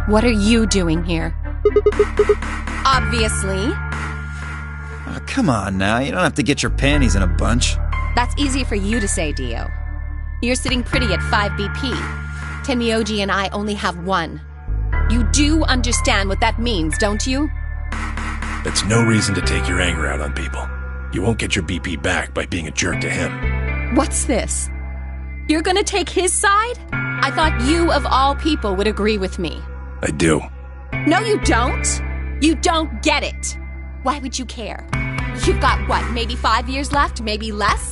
What are you doing here? Obviously. Oh, come on now, you don't have to get your panties in a bunch. That's easy for you to say, Dio. You're sitting pretty at 5 BP. Tenmyoji and I only have 1. You do understand what that means, don't you? That's no reason to take your anger out on people. You won't get your BP back by being a jerk to him. What's this? You're gonna take his side? I thought you, of all people, would agree with me. I do. No, you don't. You don't get it. Why would you care? You've got, what, maybe 5 years left? Maybe less?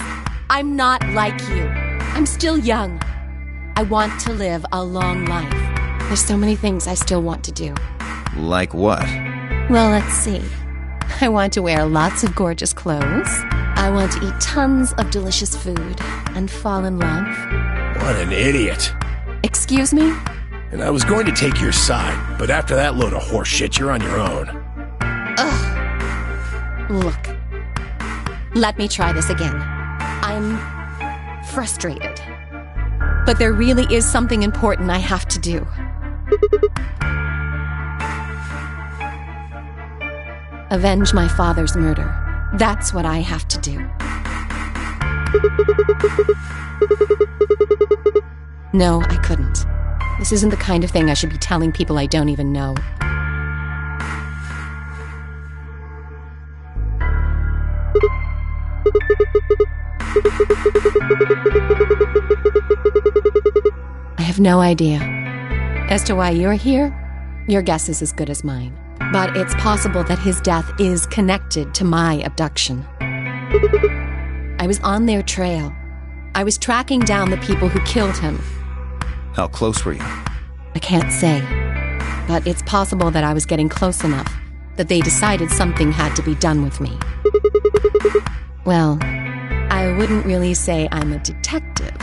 I'm not like you. I'm still young. I want to live a long life. There's so many things I still want to do. Like what? Well, let's see. I want to wear lots of gorgeous clothes. I want to eat tons of delicious food and fall in love. What an idiot. Excuse me? And I was going to take your side, but after that load of horse shit, you're on your own. Ugh. Look. Let me try this again. I'm frustrated. But there really is something important I have to do. Avenge my father's murder. That's what I have to do. No, I couldn't. This isn't the kind of thing I should be telling people I don't even know. I have no idea. As to why you're here, your guess is as good as mine. But it's possible that his death is connected to my abduction. I was on their trail. I was tracking down the people who killed him. How close were you? I can't say. But it's possible that I was getting close enough that they decided something had to be done with me. Well, I wouldn't really say I'm a detective.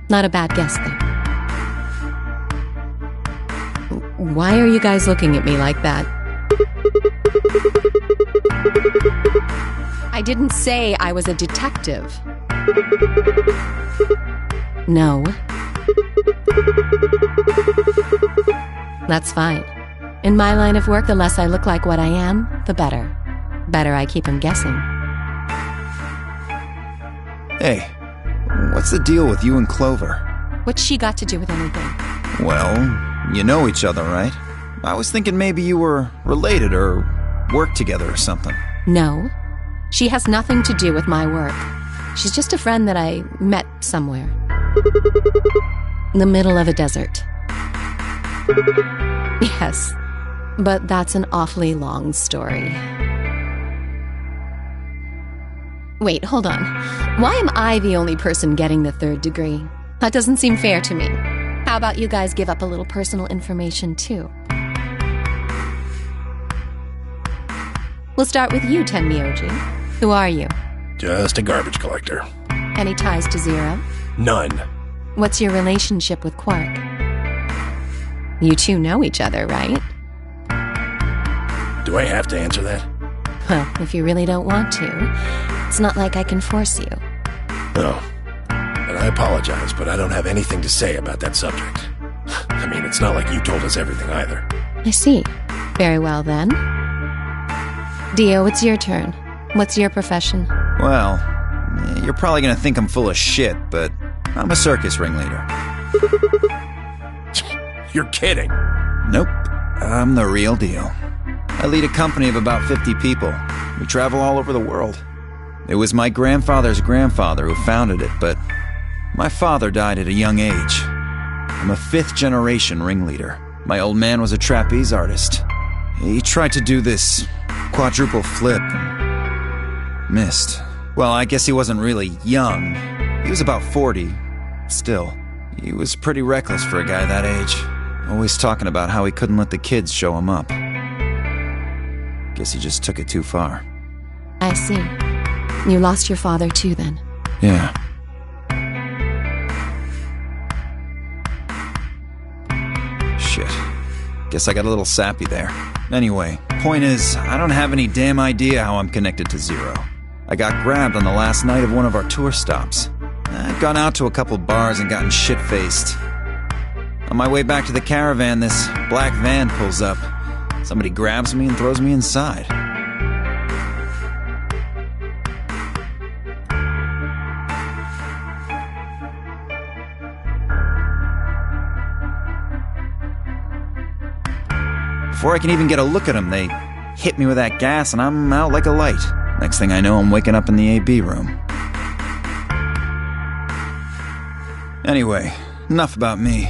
Not a bad guess, though. Why are you guys looking at me like that? I didn't say I was a detective. No. That's fine. In my line of work, the less I look like what I am, the better. Better I keep him guessing. Hey, what's the deal with you and Clover? What's she got to do with anything? Well, you know each other, right? I was thinking maybe you were related or worked together or something. No. She has nothing to do with my work. She's just a friend that I met somewhere. In the middle of a desert. Yes, but that's an awfully long story. Wait, hold on. Why am I the only person getting the 3rd degree? That doesn't seem fair to me. How about you guys give up a little personal information, too? We'll start with you, Tenmyoji. Who are you? Just a garbage collector. Any ties to Zero? None. What's your relationship with Quark? You two know each other, right? Do I have to answer that? Well, if you really don't want to, it's not like I can force you. No. And I apologize, but I don't have anything to say about that subject. I mean, it's not like you told us everything either. I see. Very well, then. Dio, it's your turn. What's your profession? Well, you're probably gonna think I'm full of shit, but I'm a circus ringleader. You're kidding. Nope. I'm the real deal. I lead a company of about 50 people. We travel all over the world. It was my grandfather's grandfather who founded it, but my father died at a young age. I'm a 5th-generation ringleader. My old man was a trapeze artist. He tried to do this quadruple flip and missed. Well, I guess he wasn't really young. He was about 40. Still, he was pretty reckless for a guy that age. Always talking about how he couldn't let the kids show him up. Guess he just took it too far. I see. You lost your father too, then? Yeah. Shit. Guess I got a little sappy there. Anyway, point is, I don't have any damn idea how I'm connected to Zero. I got grabbed on the last night of one of our tour stops. I'd gone out to a couple bars and gotten shit-faced. On my way back to the caravan, this black van pulls up. Somebody grabs me and throws me inside. Before I can even get a look at them, they hit me with that gas and I'm out like a light. Next thing I know, I'm waking up in the AB room. Anyway, enough about me.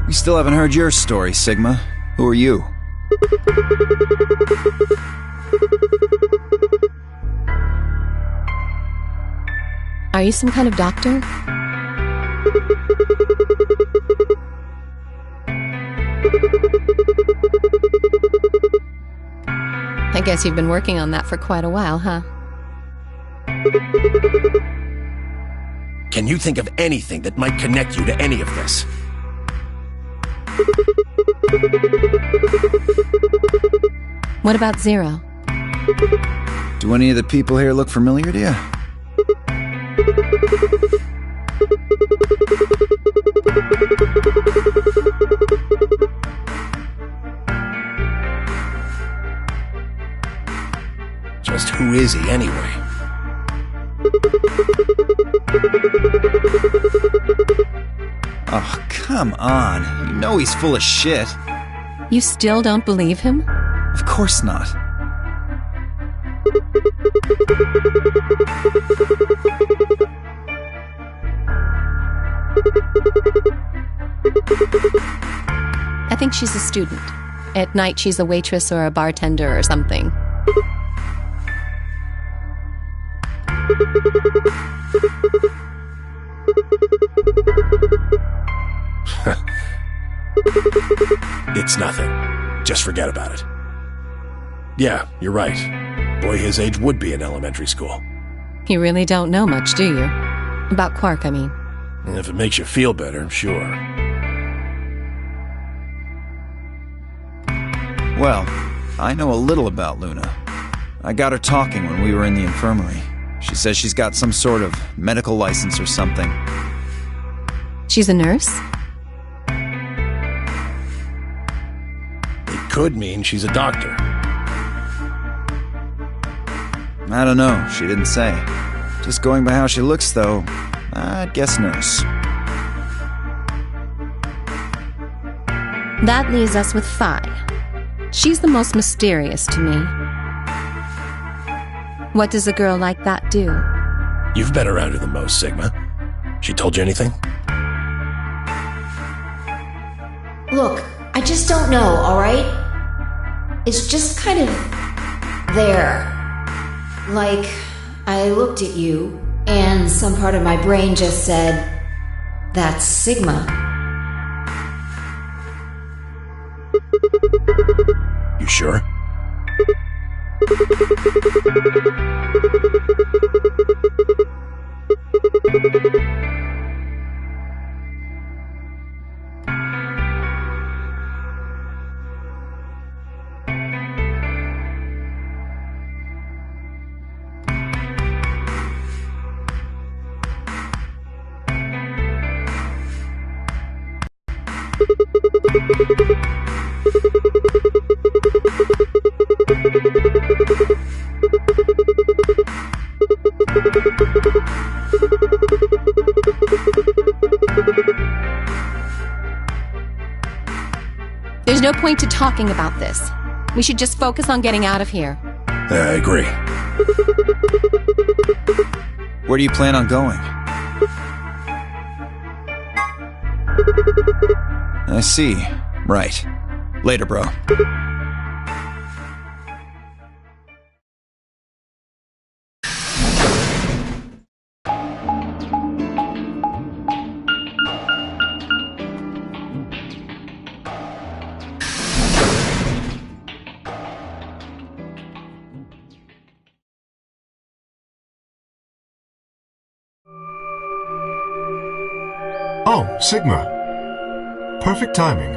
We still haven't heard your story, Sigma. Who are you? Are you some kind of doctor? I guess you've been working on that for quite a while, huh? Can you think of anything that might connect you to any of this? What about Zero? Do any of the people here look familiar to you? Just who is he anyway? Oh, come on. You know he's full of shit. You still don't believe him? Of course not. I think she's a student. At night, she's a waitress or a bartender or something. It's nothing. Just forget about it. Yeah, you're right. Boy his age would be in elementary school. You really don't know much, do you? About Quark, I mean. If it makes you feel better, sure. Well, I know a little about Luna. I got her talking when we were in the infirmary. She says she's got some sort of medical license or something. She's a nurse? It could mean she's a doctor. I don't know, she didn't say. Just going by how she looks, though, I'd guess nurse. That leaves us with Phi. She's the most mysterious to me. What does a girl like that do? You've been around her the most, Sigma. She told you anything? Look, I just don't know, alright? It's just kind of there. Like, I looked at you, and some part of my brain just said, that's Sigma. You sure? There's no point to talking about this. We should just focus on getting out of here. I agree. Where do you plan on going? I see. Right. Later, bro. Oh, Sigma. Perfect timing.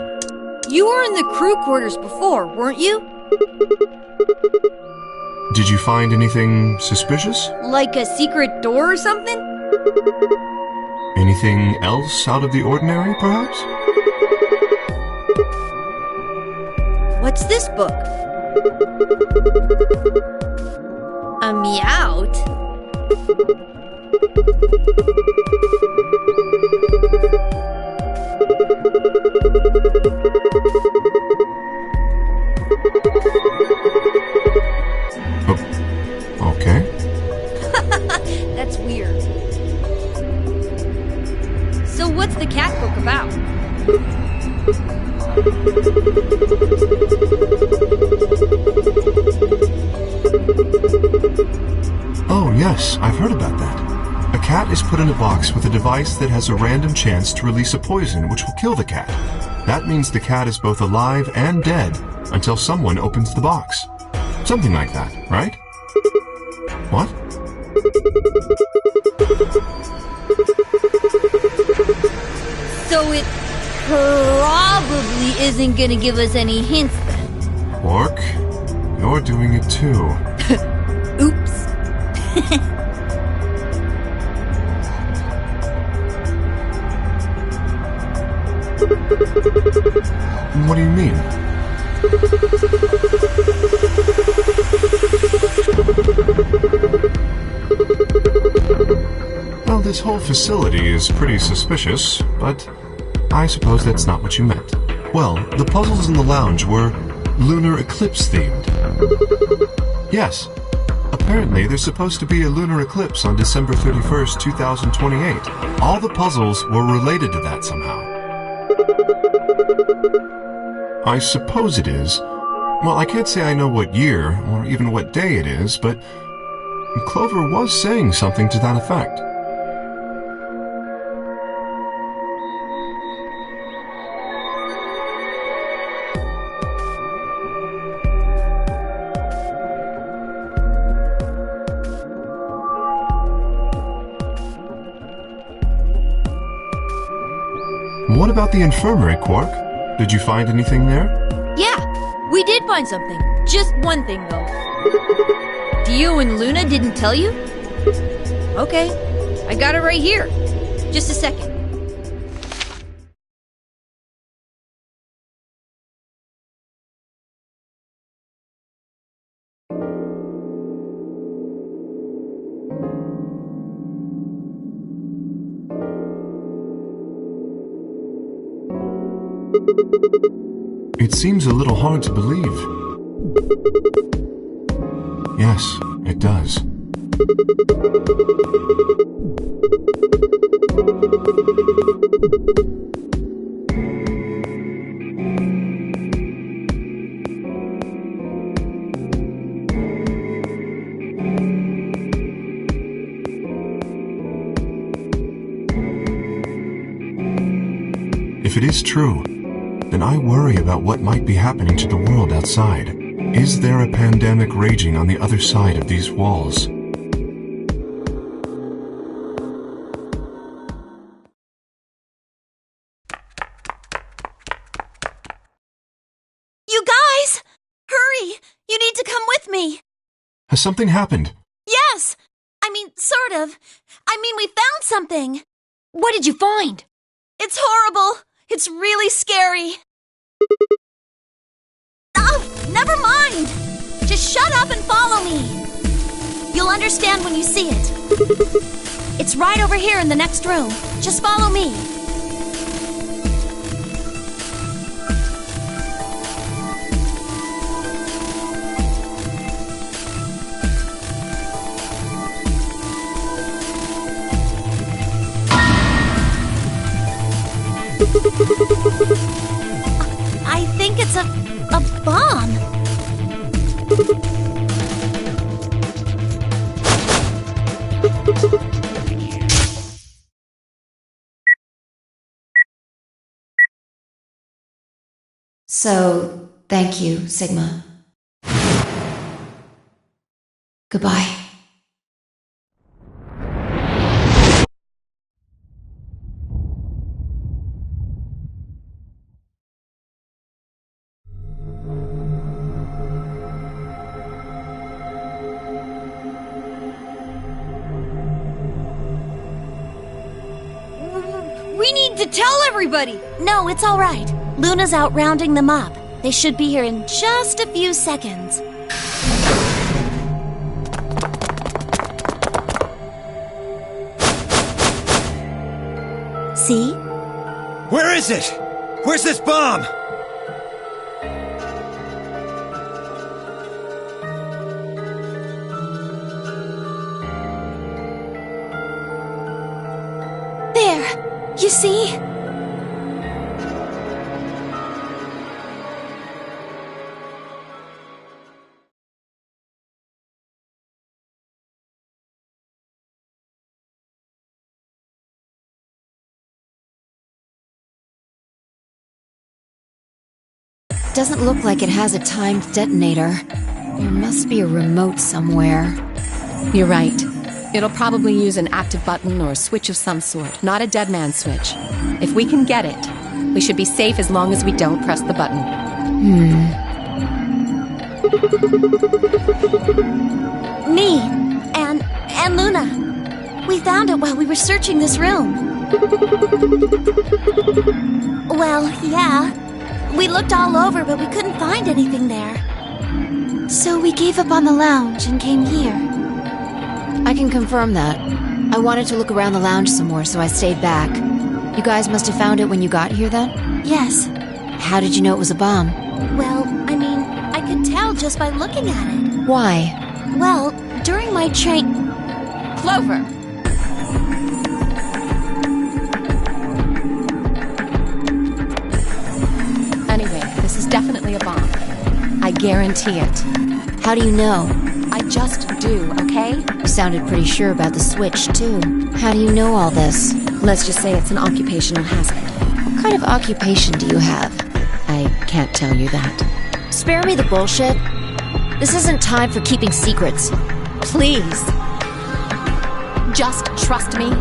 You were in the crew quarters before, weren't you? Did you find anything suspicious? Like a secret door or something? Anything else out of the ordinary, perhaps? What's this book? A Meowth? Okay. That's weird. So what's the cat book about? Oh, yes, I've heard about that. A cat is put in a box with a device that has a random chance to release a poison which will kill the cat. That means the cat is both alive and dead until someone opens the box. Something like that, right? What? So it probably isn't gonna give us any hints then. Orc, you're doing it too. Oops. What do you mean? Well, this whole facility is pretty suspicious, but I suppose that's not what you meant. Well, the puzzles in the lounge were lunar eclipse themed. Yes. Apparently, there's supposed to be a lunar eclipse on December 31st, 2028. All the puzzles were related to that somehow. I suppose it is. Well, I can't say I know what year, or even what day it is, but Clover was saying something to that effect. What about the infirmary, Quark? Did you find anything there? Yeah, we did find something. Just one thing, though. Dio and Luna didn't tell you? Okay, I got it right here. Just a second. It seems a little hard to believe. Yes, it does. If it is true, then I worry about what might be happening to the world outside. Is there a pandemic raging on the other side of these walls? You guys! Hurry! You need to come with me! Has something happened? Yes! I mean, sort of. I mean, we found something. What did you find? It's horrible. It's really scary. Oh, never mind. Just shut up and follow me. You'll understand when you see it. It's right over here in the next room. Just follow me. I think it's a bomb. So, thank you, Sigma. Goodbye. We need to tell everybody! No, it's all right. Luna's out rounding them up. They should be here in just a few seconds. See? Where is it? Where's this bomb? There! You see? Doesn't look like it has a timed detonator. There must be a remote somewhere. You're right. It'll probably use an active button or a switch of some sort, not a dead man switch. If we can get it, we should be safe as long as we don't press the button. Me and Luna. We found it while we were searching this room. Well, yeah. We looked all over, but we couldn't find anything there. So we gave up on the lounge and came here. I can confirm that. I wanted to look around the lounge some more, so I stayed back. You guys must have found it when you got here then? Yes. How did you know it was a bomb? Well, I mean, I could tell just by looking at it. Why? Well, during my train... Clover! Anyway, this is definitely a bomb. I guarantee it. How do you know? I just do, okay? You sounded pretty sure about the switch, too. How do you know all this? Let's just say it's an occupational hazard. What kind of occupation do you have? I can't tell you that. Spare me the bullshit. This isn't time for keeping secrets. Please. Just trust me.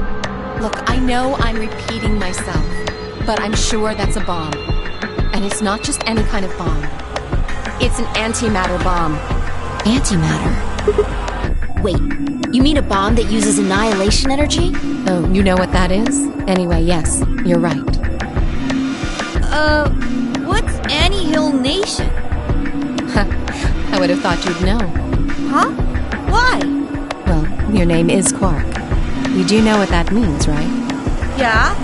Look, I know I'm repeating myself, but I'm sure that's a bomb. And it's not just any kind of bomb. It's an antimatter bomb. Antimatter? Wait, you mean a bomb that uses annihilation energy? Oh, you know what that is? Anyway, yes, you're right. What's annihilation? I would have thought you'd know. Huh? Why? Well, your name is Quark. You do know what that means, right? Yeah?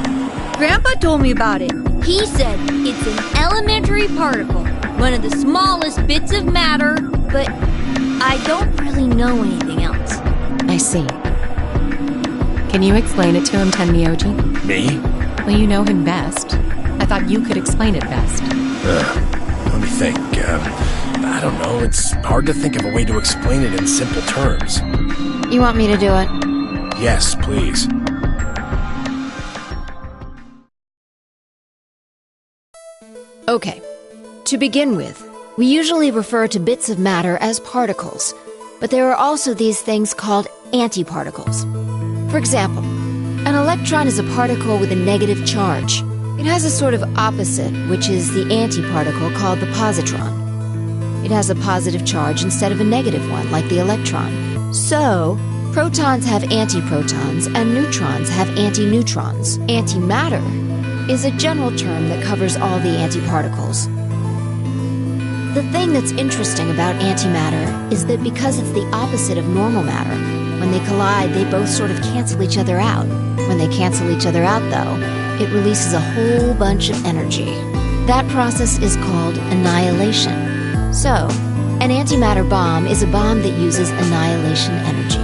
Grandpa told me about it. He said it's an elementary particle, one of the smallest bits of matter, but I don't really know anything else. I see. Can you explain it to him, Tenmyoji? Me? Well, you know him best. I thought you could explain it best. Let me think. I don't know. It's hard to think of a way to explain it in simple terms. You want me to do it? Yes, please. Okay. To begin with, we usually refer to bits of matter as particles, but there are also these things called antiparticles. For example, an electron is a particle with a negative charge. It has a sort of opposite, which is the antiparticle called the positron. It has a positive charge instead of a negative one, like the electron. So, protons have antiprotons and neutrons have antineutrons. Antimatter is a general term that covers all the antiparticles. The thing that's interesting about antimatter is that because it's the opposite of normal matter, when they collide, they both sort of cancel each other out. When they cancel each other out, though, it releases a whole bunch of energy. That process is called annihilation. So, an antimatter bomb is a bomb that uses annihilation energy.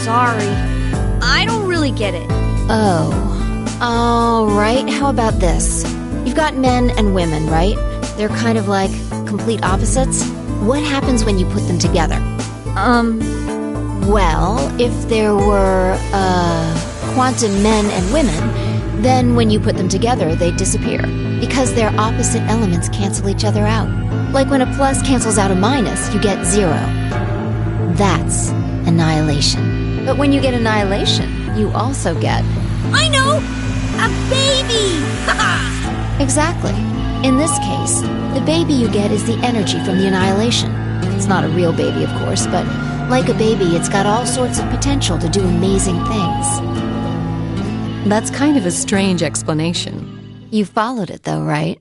Sorry. I don't really get it. Oh. Alright, how about this? You've got men and women, right? They're kind of like complete opposites. What happens when you put them together? Well, if there were, quantum men and women, then when you put them together, they disappear. Because their opposite elements cancel each other out. Like when a plus cancels out a minus, you get 0. That's annihilation. But when you get annihilation, you also get... I know! A baby! Exactly. In this case, the baby you get is the energy from the annihilation. It's not a real baby, of course, but like a baby, it's got all sorts of potential to do amazing things. That's kind of a strange explanation. You followed it though, right?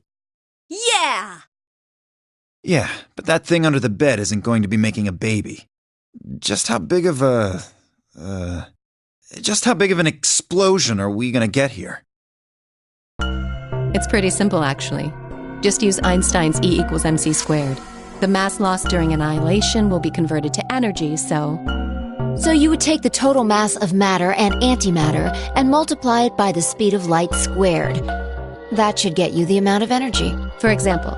Yeah! Yeah, but that thing under the bed isn't going to be making a baby. Just how big of an explosion are we gonna get here? It's pretty simple, actually. Just use Einstein's E equals mc squared. The mass lost during annihilation will be converted to energy, so you would take the total mass of matter and antimatter and multiply it by the speed of light squared. That should get you the amount of energy. For example,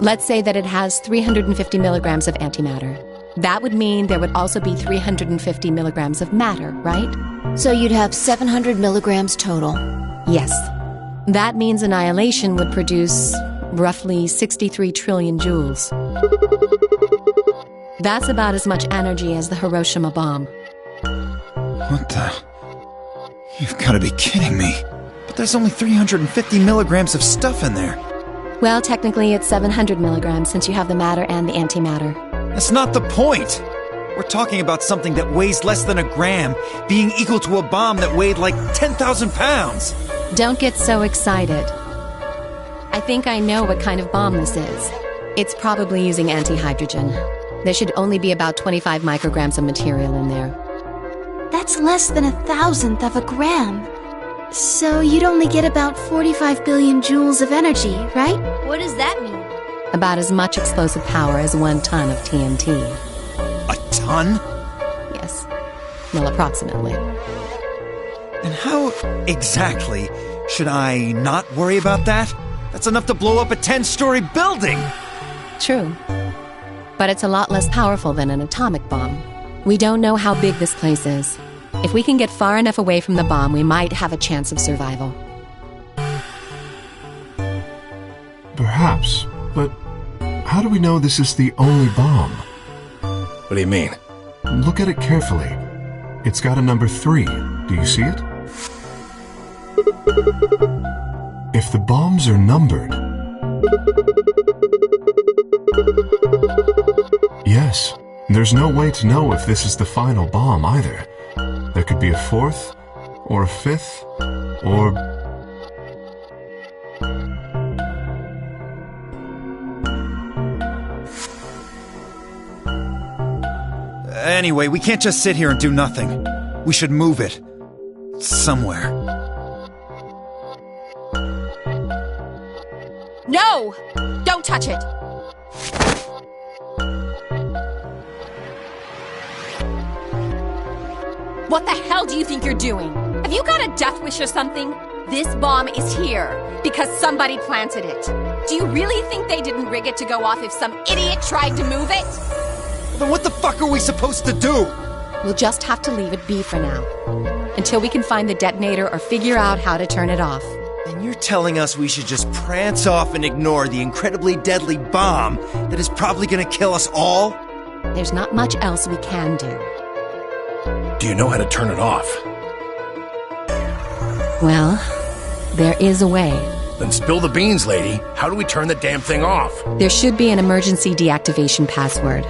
let's say that it has 350 milligrams of antimatter. That would mean there would also be 350 milligrams of matter, right? So you'd have 700 milligrams total. Yes. That means annihilation would produce roughly 63 trillion joules. That's about as much energy as the Hiroshima bomb. What the? You've got to be kidding me. But there's only 350 milligrams of stuff in there. Well, technically it's 700 milligrams since you have the matter and the antimatter. That's not the point! We're talking about something that weighs less than a gram being equal to a bomb that weighed like 10,000 pounds! Don't get so excited. I think I know what kind of bomb this is. It's probably using antihydrogen. There should only be about 25 micrograms of material in there. That's less than 1,000th of a gram. So you'd only get about 45 billion joules of energy, right? What does that mean? About as much explosive power as 1 ton of TNT. A ton? Yes. Well, approximately. And how exactly should I not worry about that? That's enough to blow up a 10-story building! True. But it's a lot less powerful than an atomic bomb. We don't know how big this place is. If we can get far enough away from the bomb, we might have a chance of survival. Perhaps, but how do we know this is the only bomb? What do you mean? Look at it carefully. It's got a number 3. Do you see it? If the bombs are numbered... Yes, there's no way to know if this is the final bomb either. There could be a 4th, or a 5th, or... Anyway, we can't just sit here and do nothing. We should move it. Somewhere. No! Don't touch it! What the hell do you think you're doing? Have you got a death wish or something? This bomb is here because somebody planted it. Do you really think they didn't rig it to go off if some idiot tried to move it? Then what the fuck are we supposed to do? We'll just have to leave it be for now. Until we can find the detonator or figure out how to turn it off. And you're telling us we should just prance off and ignore the incredibly deadly bomb that is probably gonna kill us all? There's not much else we can do. Do you know how to turn it off? Well, there is a way. Then spill the beans, lady. How do we turn the damn thing off? There should be an emergency deactivation password.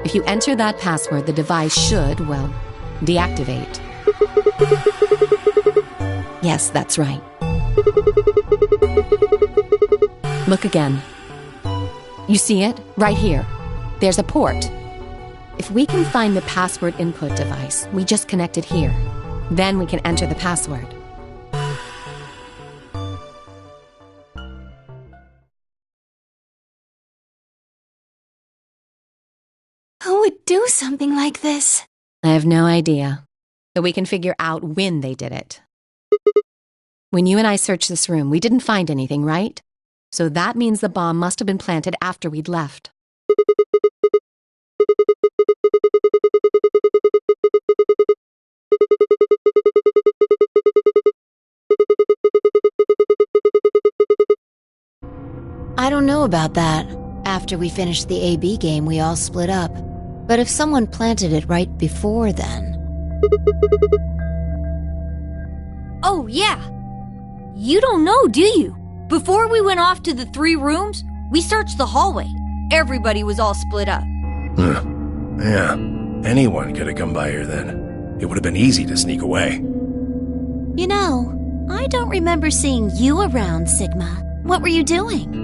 If you enter that password, the device should, well, deactivate. Yes, that's right. Look again. You see it? Right here. There's a port. If we can find the password input device, we just connect it here. Then we can enter the password. Who would do something like this? I have no idea, but we can figure out when they did it. When you and I searched this room, we didn't find anything, right? So that means the bomb must have been planted after we'd left. I don't know about that. After we finished the AB game, we all split up. But if someone planted it right before then... Oh, yeah. You don't know, do you? Before we went off to the 3 rooms, we searched the hallway. Everybody was all split up. Yeah. Anyone could have come by here then. It would have been easy to sneak away. You know, I don't remember seeing you around, Sigma. What were you doing?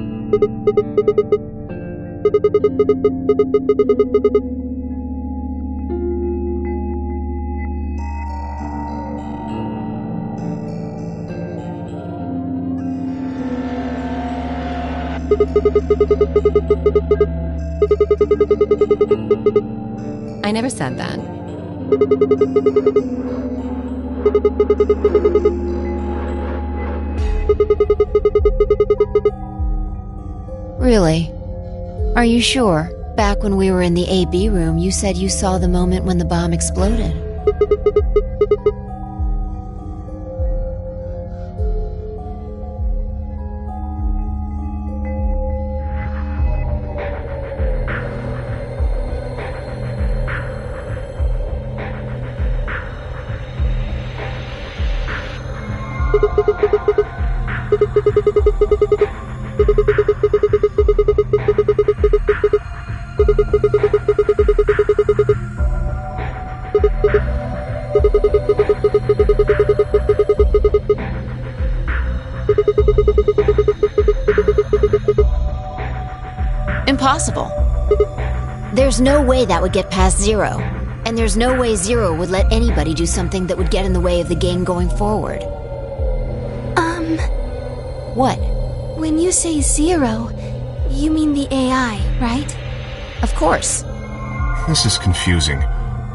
I never said that. Really? Are you sure? Back when we were in the AB room, you said you saw the moment when the bomb exploded. Impossible. There's no way that would get past Zero. And there's no way Zero would let anybody do something that would get in the way of the game going forward. What? When you say Zero, you mean the AI, right? Of course. This is confusing.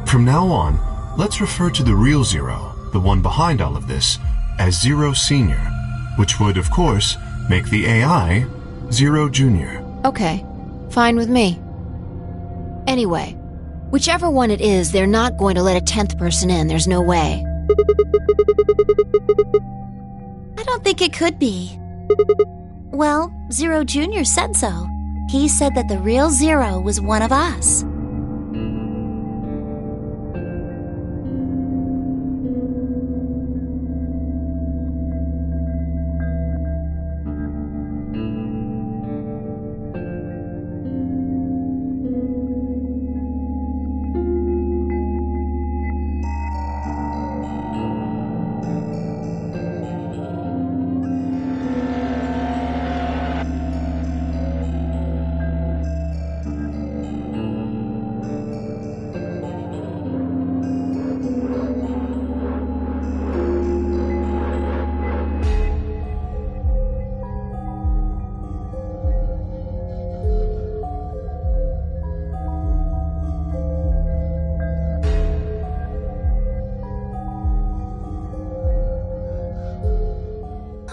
From now on, let's refer to the real Zero, the one behind all of this, as Zero Senior, which would, of course, make the AI Zero Junior. Okay, fine with me. Anyway, whichever one it is, they're not going to let a 10th person in, there's no way. I don't think it could be. Well, Zero Jr. said so. He said that the real Zero was one of us.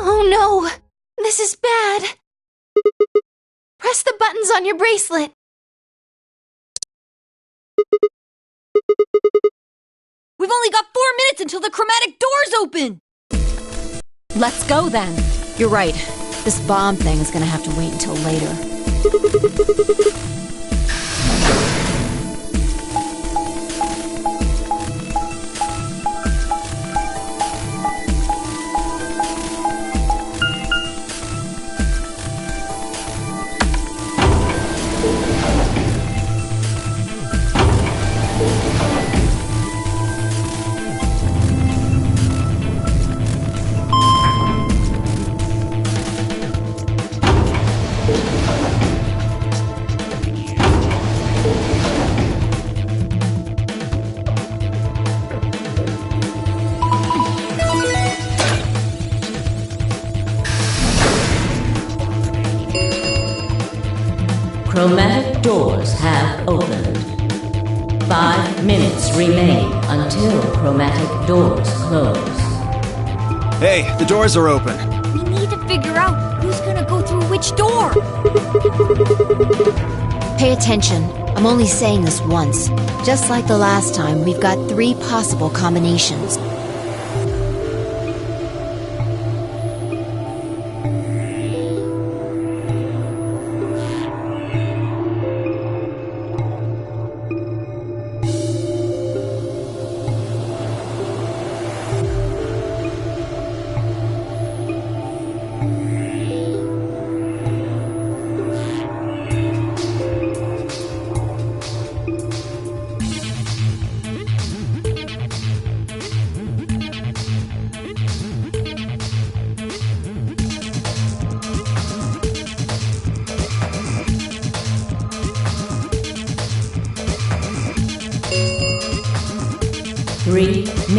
Oh no! This is bad! Press the buttons on your bracelet! We've only got 4 minutes until the chromatic doors open! Let's go then. You're right. This bomb thing is gonna have to wait until later. Chromatic doors have opened. 5 minutes remain until chromatic doors close. Hey, the doors are open. We need to figure out who's gonna go through which door. Pay attention. I'm only saying this once. Just like the last time, we've got 3 possible combinations.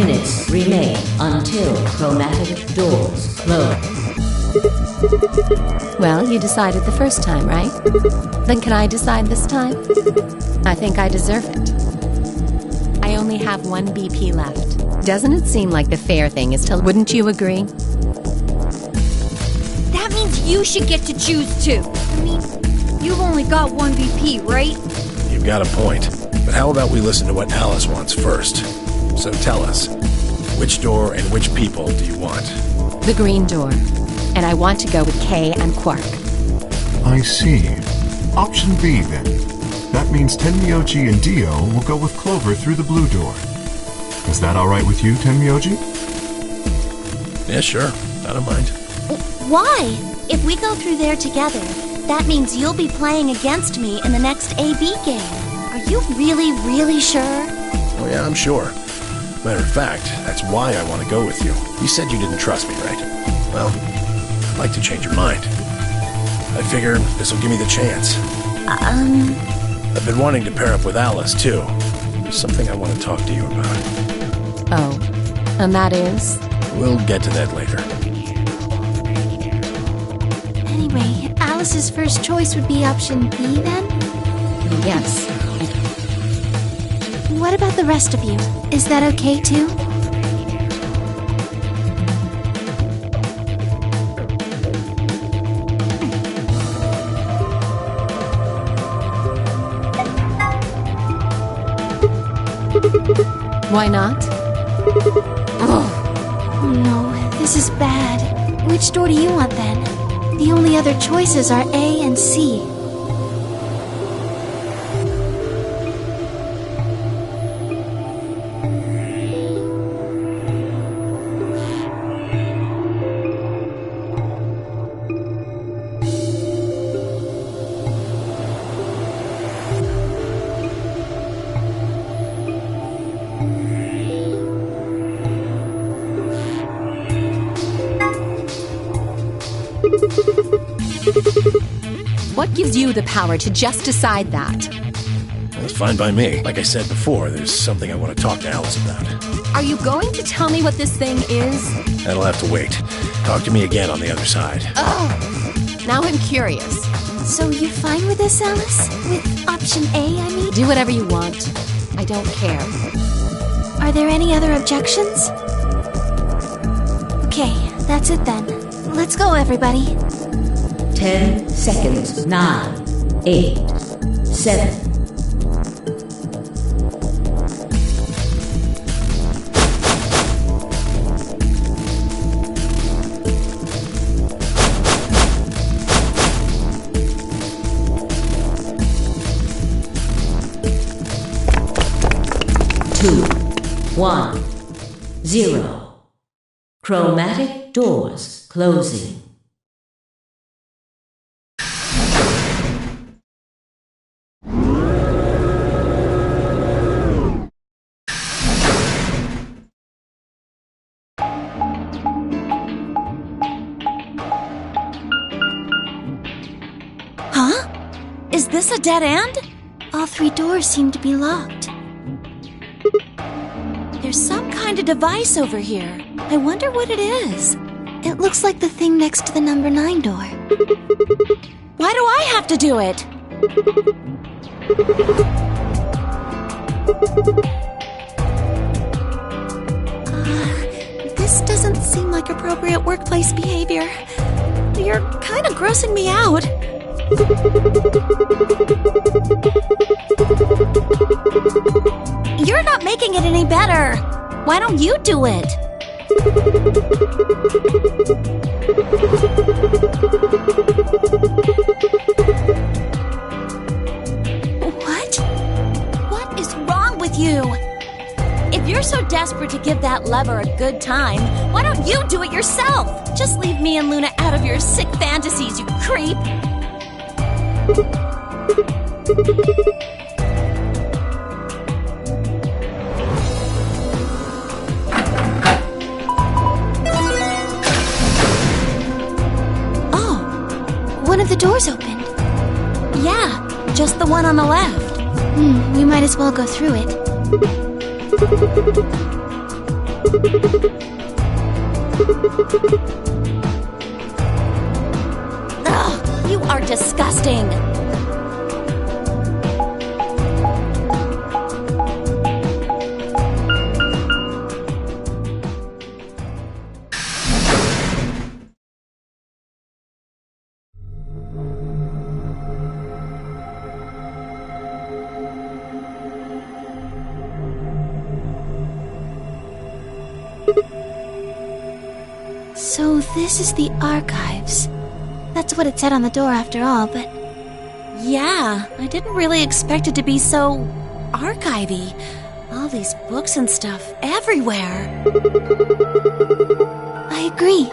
minutes remain until chromatic doors close. Well, you decided the first time, right? Then can I decide this time? I think I deserve it. I only have 1 BP left. Doesn't it seem like the fair thing is to... Wouldn't you agree? That means you should get to choose too. I mean, you've only got 1 BP, right? You've got a point. But how about we listen to what Alice wants first? So tell us, which door and which people do you want? The green door. And I want to go with Kay and Quark. I see. Option B, then. That means Tenmyoji and Dio will go with Clover through the blue door. Is that alright with you, Tenmyoji? Yeah, sure. I don't mind. Why? If we go through there together, that means you'll be playing against me in the next AB game. Are you really, really sure? Oh yeah, I'm sure. Matter of fact, that's why I want to go with you. You said you didn't trust me, right? Well, I'd like to change your mind. I figure this will give me the chance. I've been wanting to pair up with Alice, too. There's something I want to talk to you about. Oh, and that is? We'll get to that later. Anyway, Alice's first choice would be option B, then? Yes. What about the rest of you? Is that okay, too? Why not? Oh no, this is bad. Which door do you want then? The only other choices are A and C. What gives you the power to just decide that? That's fine by me. Like I said before, there's something I want to talk to Alice about. Are you going to tell me what this thing is? That'll have to wait. Talk to me again on the other side. Oh, now I'm curious. So you're fine with this, Alice? With option A, I mean? Do whatever you want. I don't care. Are there any other objections? Okay, that's it then. Let's go, everybody. 10 seconds. 9, 8, 7. Two, 1, 0. Chromatic doors closing. Huh? Is this a dead end? All 3 doors seem to be locked. There's some kind of device over here. I wonder what it is. It looks like the thing next to the number 9 door. Why do I have to do it? This doesn't seem like appropriate workplace behavior. You're kind of grossing me out. You're not making it any better. Why don't you do it? What? What is wrong with you? If you're so desperate to give that lever a good time, why don't you do it yourself? Just leave me and Luna out of your sick fantasies, you creep. Oh, one of the doors opened. Yeah, just the one on the left. We might as well go through it. Ugh, you are disgusting. So this is the archives. That's what it said on the door after all, but... Yeah, I didn't really expect it to be so archivy. All these books and stuff everywhere. I agree.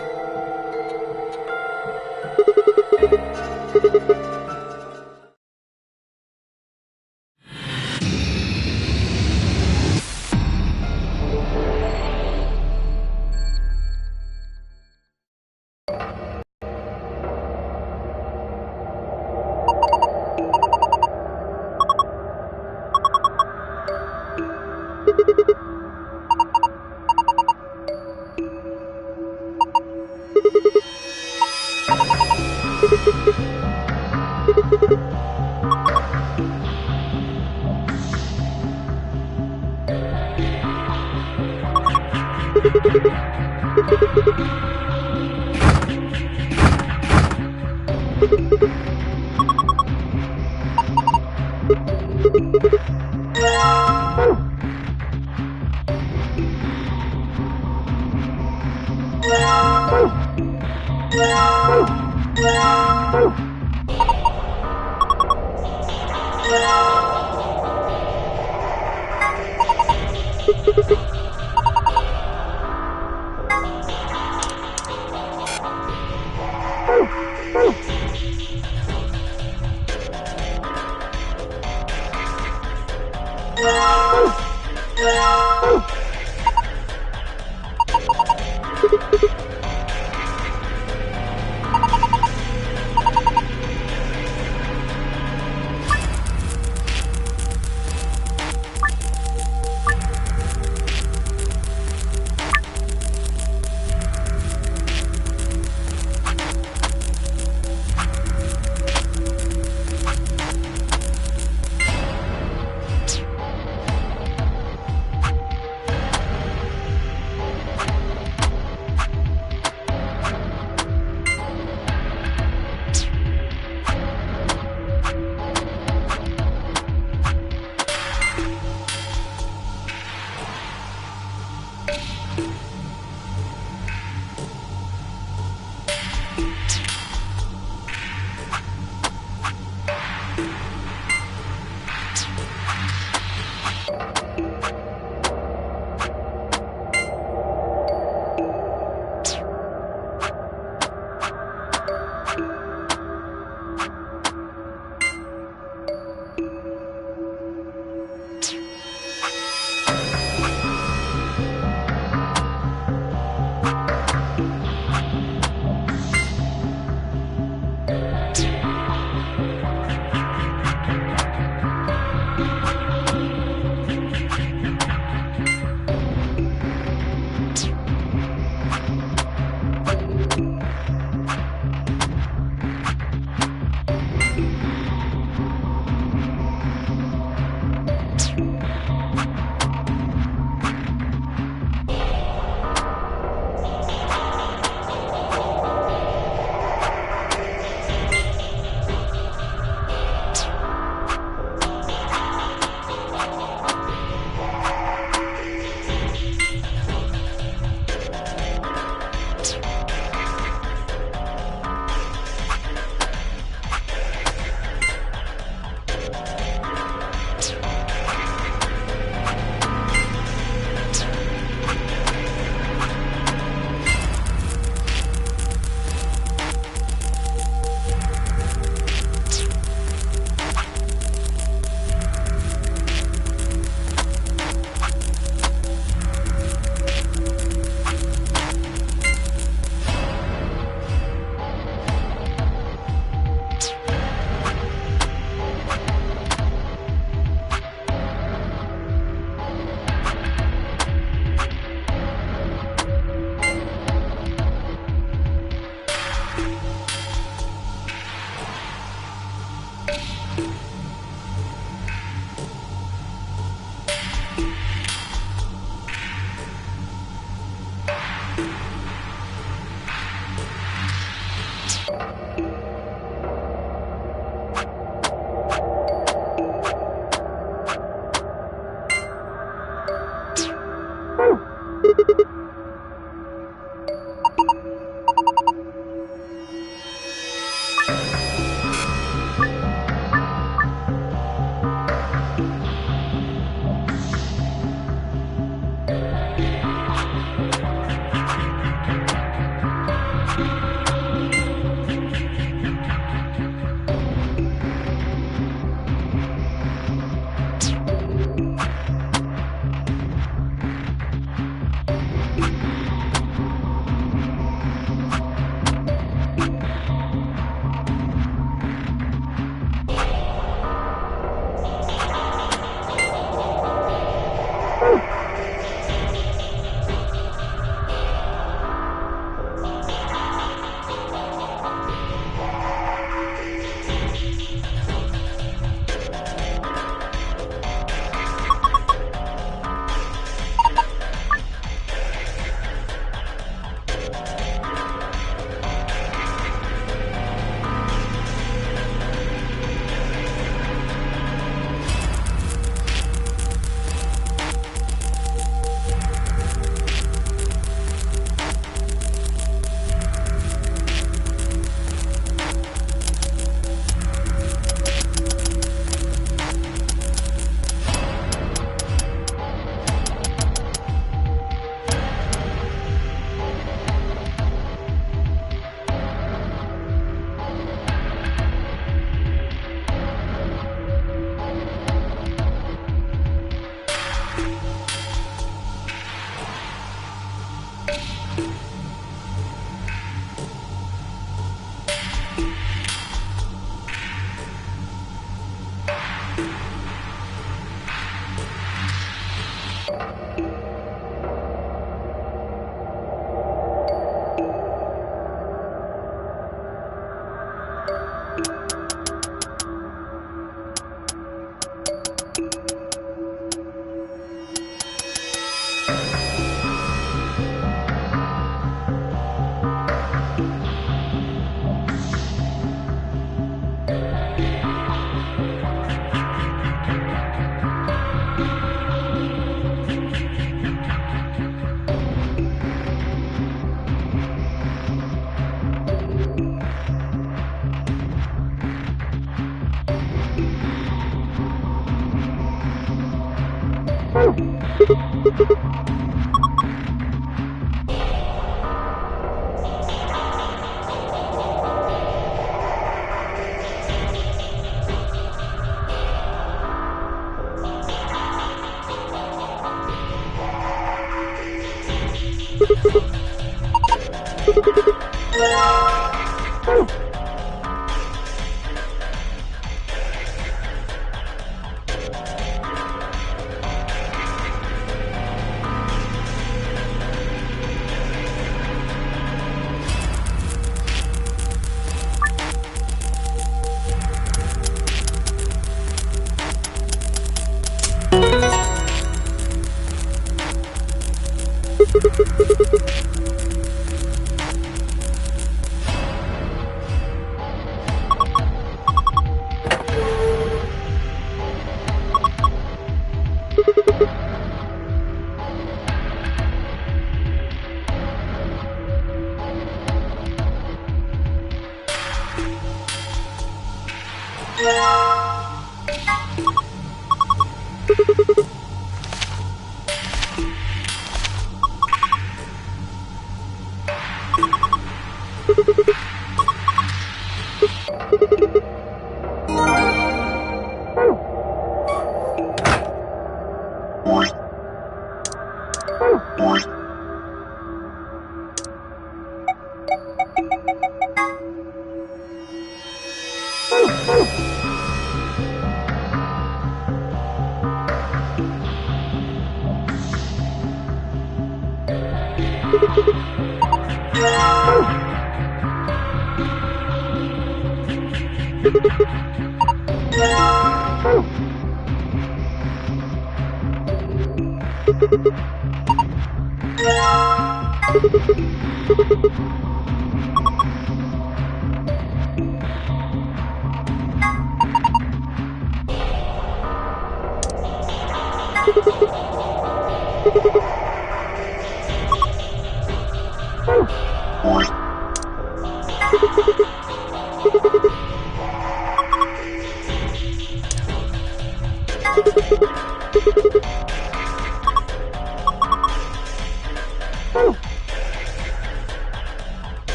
Bye.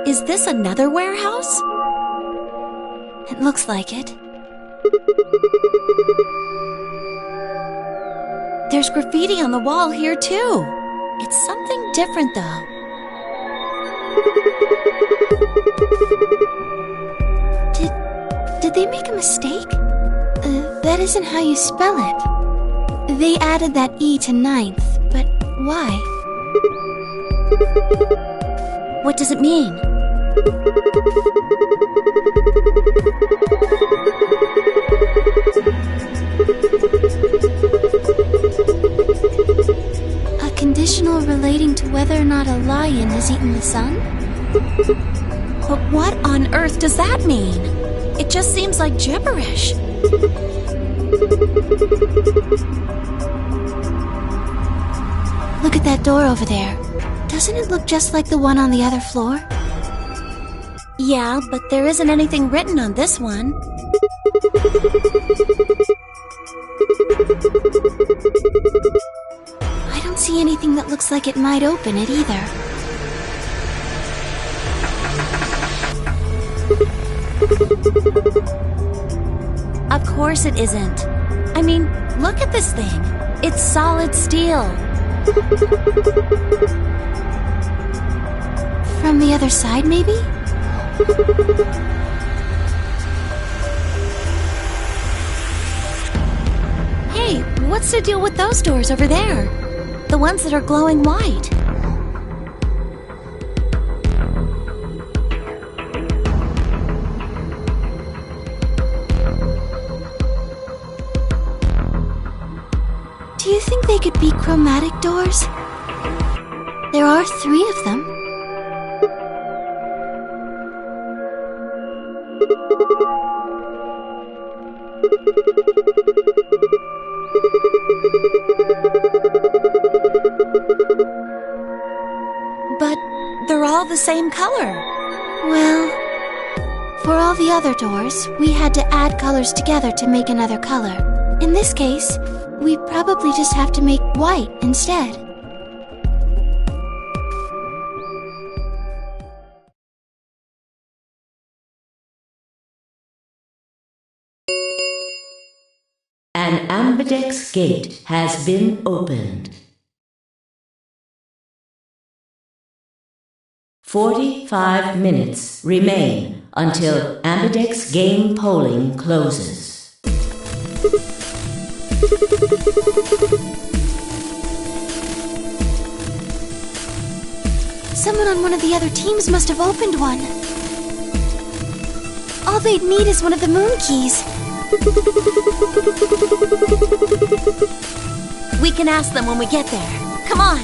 Is this another warehouse? It looks like it. There's graffiti on the wall here, too. It's something different, though. Did they make a mistake? That isn't how you spell it. They added that E to ninth, but why? What does it mean? A conditional relating to whether or not a lion has eaten the sun? But what on earth does that mean? It just seems like gibberish. Look at that door over there. Doesn't it look just like the one on the other floor? Yeah, but there isn't anything written on this one. I don't see anything that looks like it might open it either. Of course it isn't. I mean, look at this thing. It's solid steel. From the other side, maybe? Hey, what's the deal with those doors over there? The ones that are glowing white. Do you think they could be chromatic doors? There are 3 of them. But they're all the same color. Well, for all the other doors, we had to add colors together to make another color. In this case, we probably just have to make white instead. An ambidex gate has been opened. 45 minutes remain until ambidex game polling closes. Someone on one of the other teams must have opened one. All they'd need is one of the moon keys. We can ask them when we get there. Come on!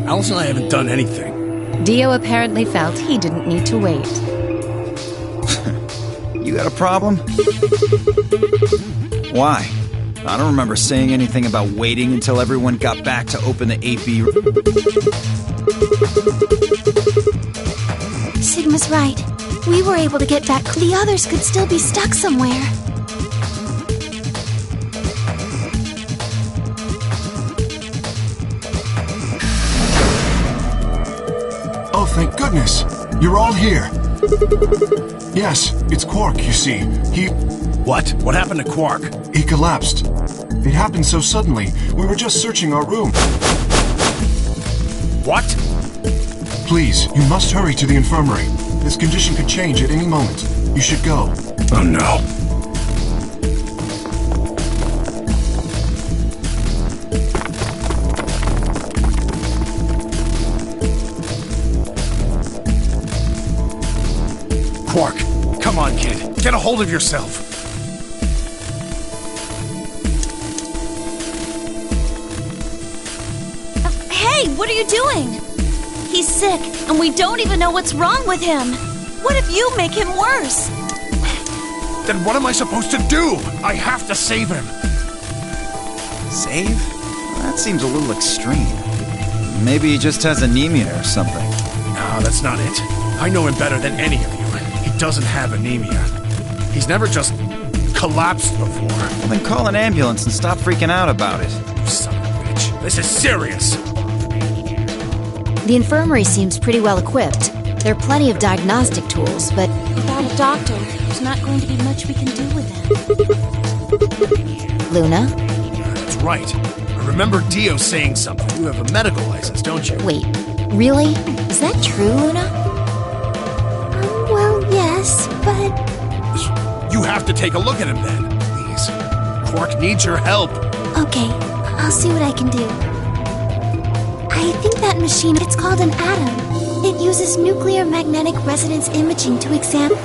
Alice and I haven't done anything. Dio apparently felt he didn't need to wait. You got a problem? Why? I don't remember saying anything about waiting until everyone got back to open the 8B. Sigma's right. We were able to get back. The others could still be stuck somewhere. Oh, thank goodness! You're all here! Yes, it's Quark, you see. What? What happened to Quark? He collapsed. It happened so suddenly. We were just searching our room. What? Please, you must hurry to the infirmary. His condition could change at any moment. You should go. Oh no. Quark, come on, kid. Get a hold of yourself. Hey, what are you doing? He's sick, and we don't even know what's wrong with him. What if you make him worse? Then what am I supposed to do? I have to save him. Save? That seems a little extreme. Maybe he just has anemia or something. No, that's not it. I know him better than any of you. He doesn't have anemia. He's never just collapsed before. Well, then call an ambulance and stop freaking out about it. You son of a bitch. This is serious. The infirmary seems pretty well equipped. There are plenty of diagnostic tools, but Without a doctor, there's not going to be much we can do with them. Luna? That's right. I remember Dio saying something. You have a medical license, don't you? Wait, really? Is that true, Luna? Well, yes, but... You have to take a look at him then, please. Quark needs your help. Okay, I'll see what I can do. I think that machine, it's called an atom. It uses nuclear magnetic resonance imaging to examine...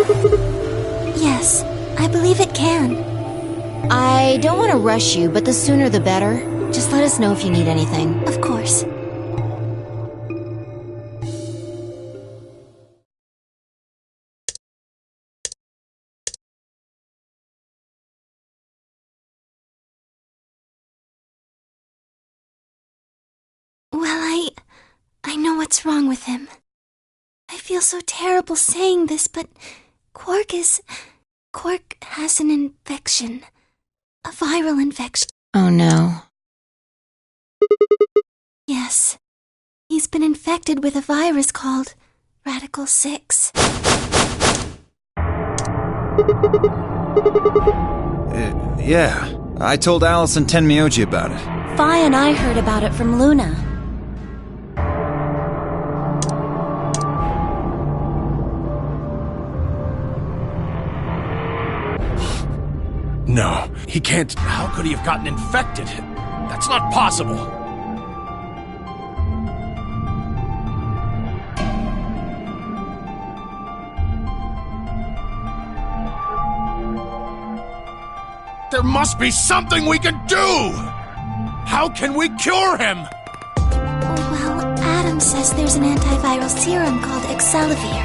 Yes, I believe it can. I don't want to rush you, but the sooner the better. Just let us know if you need anything. Of course. Well, I know what's wrong with him. I feel so terrible saying this, but Quark has an infection. A viral infection. Oh no. Yes. He's been infected with a virus called Radical 6. Yeah. I told Alice and Tenmyoji about it. Fi and I heard about it from Luna. No, he can't. How could he have gotten infected? That's not possible. There must be something we can do! How can we cure him? Well, Adam says there's an antiviral serum called Excelivir.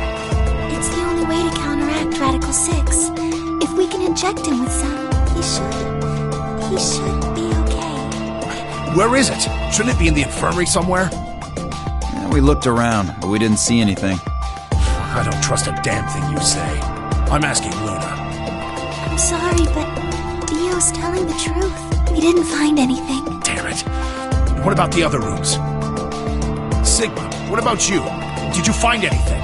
It's the only way to counteract Radical 6. If we can inject him with some, he should be okay. Where is it? Shouldn't it be in the infirmary somewhere? Yeah, we looked around, but we didn't see anything. I don't trust a damn thing you say. I'm asking Luna. I'm sorry, but Theo's telling the truth. We didn't find anything. Damn it. What about the other rooms? Sigma, what about you? Did you find anything?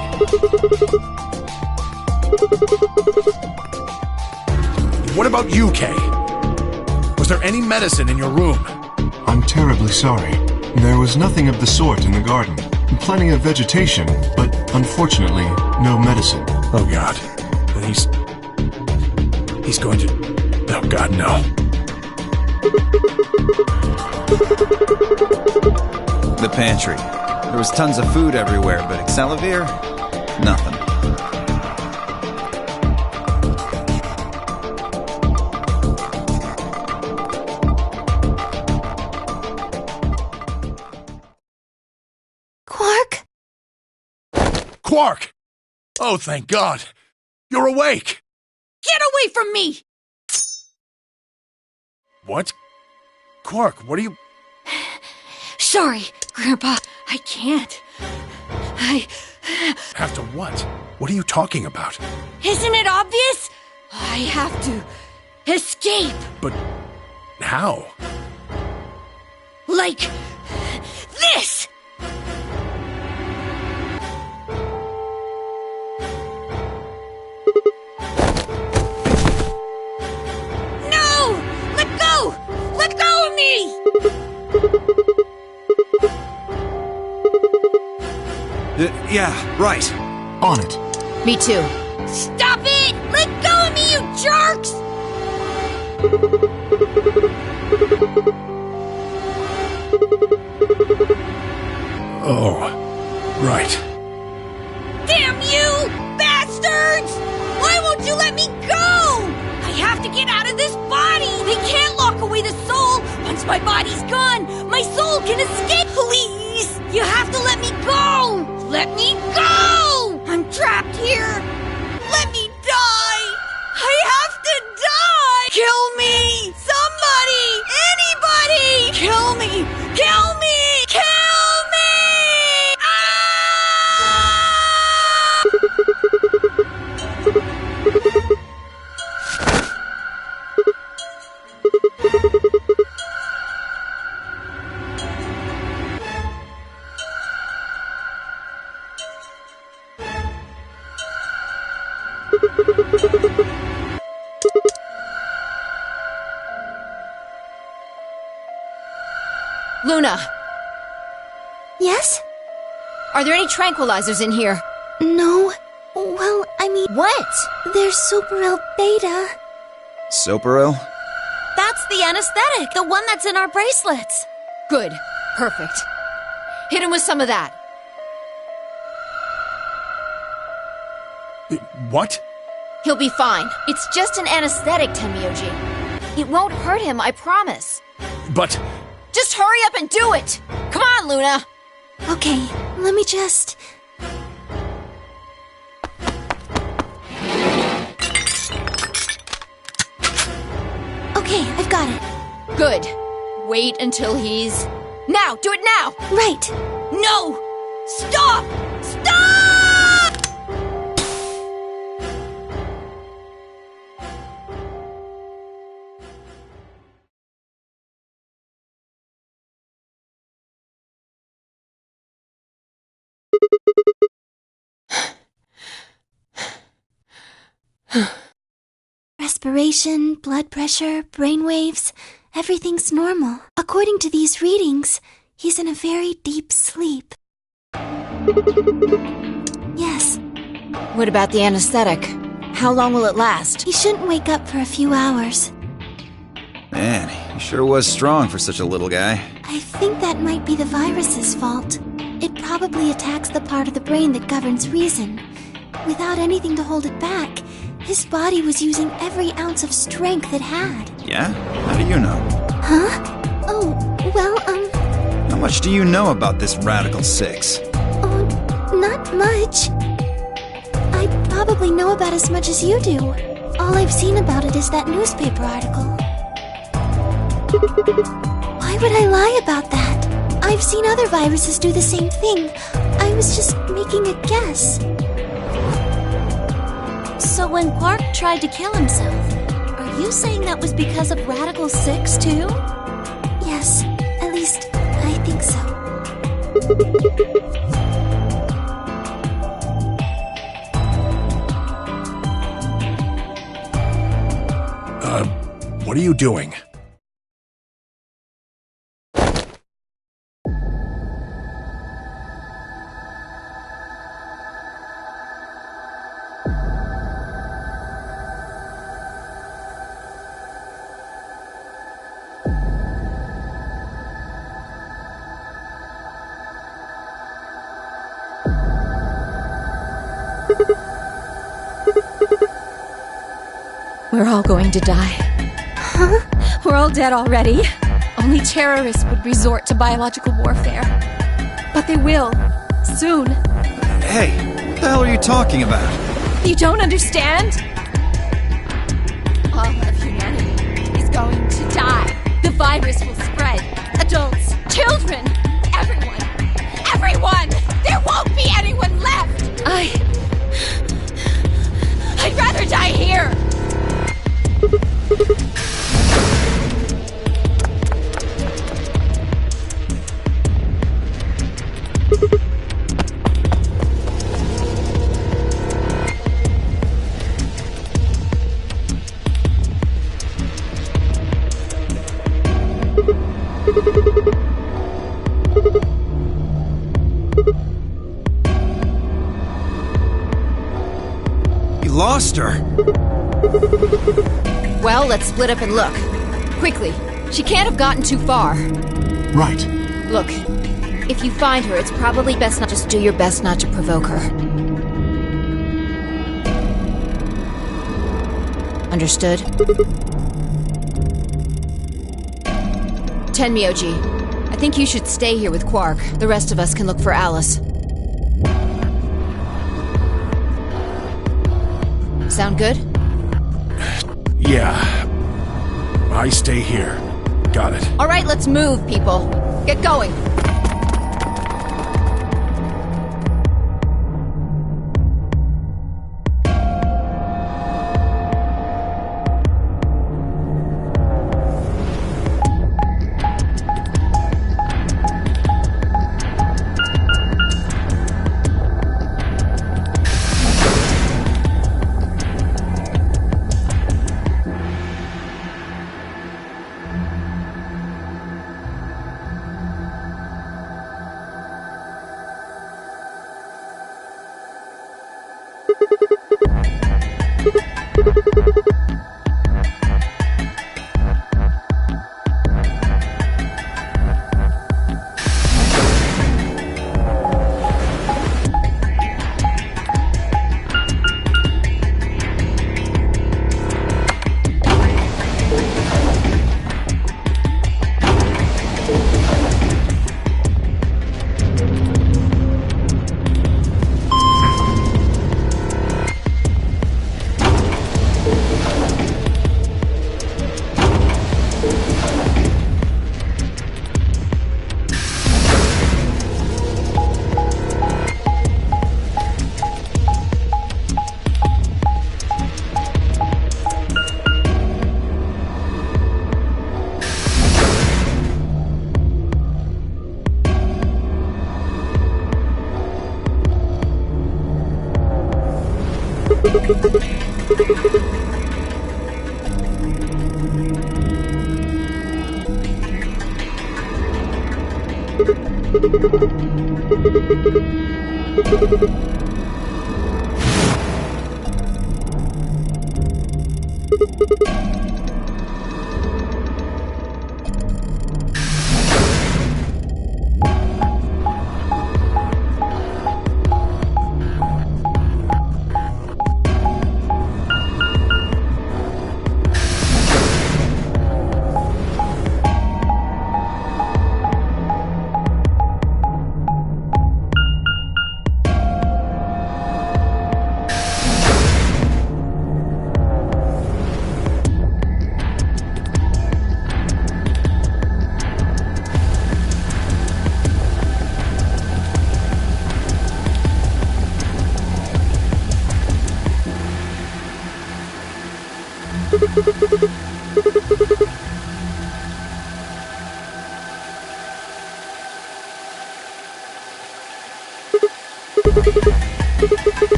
What about you, Kay? Was there any medicine in your room? I'm terribly sorry. There was nothing of the sort in the garden. Plenty of vegetation, but unfortunately, no medicine. Oh God. Then he's going to... Oh God, no. The pantry. There was tons of food everywhere, but Excelivir? Nothing. Quark? Quark! Oh, thank God. You're awake! Get away from me! What? Quark, what are you... Sorry, Grandpa. I can't. Have to what? What are you talking about? Isn't it obvious? I have to escape. But... how? Like this! No! Let go! Let go of me! Yeah, right. On it. Me too. Stop it! Let go of me, you jerks! Oh, right. Damn you, bastards! Why won't you let me go? I have to get out of this body! They can't lock away the soul! Once my body's gone, my soul can escape! Please! You have to let me go! Let me go! I'm trapped here! Let me die! I have to die! Kill me! Somebody! Anybody! Kill me! Kill me! Kill me! Luna, Yes? are there any tranquilizers in here? No. Well, I mean... What? There's Superil Beta. Soperil? That's the anesthetic, the one that's in our bracelets. Good. Perfect. Hit him with some of that. What? He'll be fine. It's just an anesthetic, Tenmyoji. It won't hurt him, I promise. But... Just hurry up and do it! Come on, Luna! Okay, let me just... Okay, I've got it. Good. Wait until he's... Now! Do it now! Right. No! Stop! Stop! Respiration, blood pressure, brain waves, everything's normal. According to these readings, he's in a very deep sleep. Yes, What about the anesthetic? How long will it last? he shouldn't wake up for a few hours. Man, he sure was strong for such a little guy. I think that might be the virus's fault. It probably attacks the part of the brain that governs reason. Without anything to hold it back, his body was using every ounce of strength it had. Yeah? How do you know? Huh? Oh, well, How much do you know about this Radical 6? Oh, not much. I probably know about as much as you do. All I've seen about it is that newspaper article. Why would I lie about that? I've seen other viruses do the same thing. I was just making a guess. So when Quark tried to kill himself, are you saying that was because of Radical 6 too? Yes, at least I think so. What are you doing? We're all going to die. Huh? We're all dead already. Only terrorists would resort to biological warfare. But they will. Soon. Hey, what the hell are you talking about? You don't understand? All of humanity is going to die. The virus will spread. Adults, children, everyone. Everyone! There won't be anyone left! I'd rather die here! You lost her. Well, let's split up and look. Quickly. She can't have gotten too far. Right. Look, if you find her, it's probably best not just do your best not to provoke her. Understood? 10 Myoji. I think you should stay here with Quark. The rest of us can look for Alice. Sound good? Yeah. I stay here. Got it. All right, let's move, people. Get going.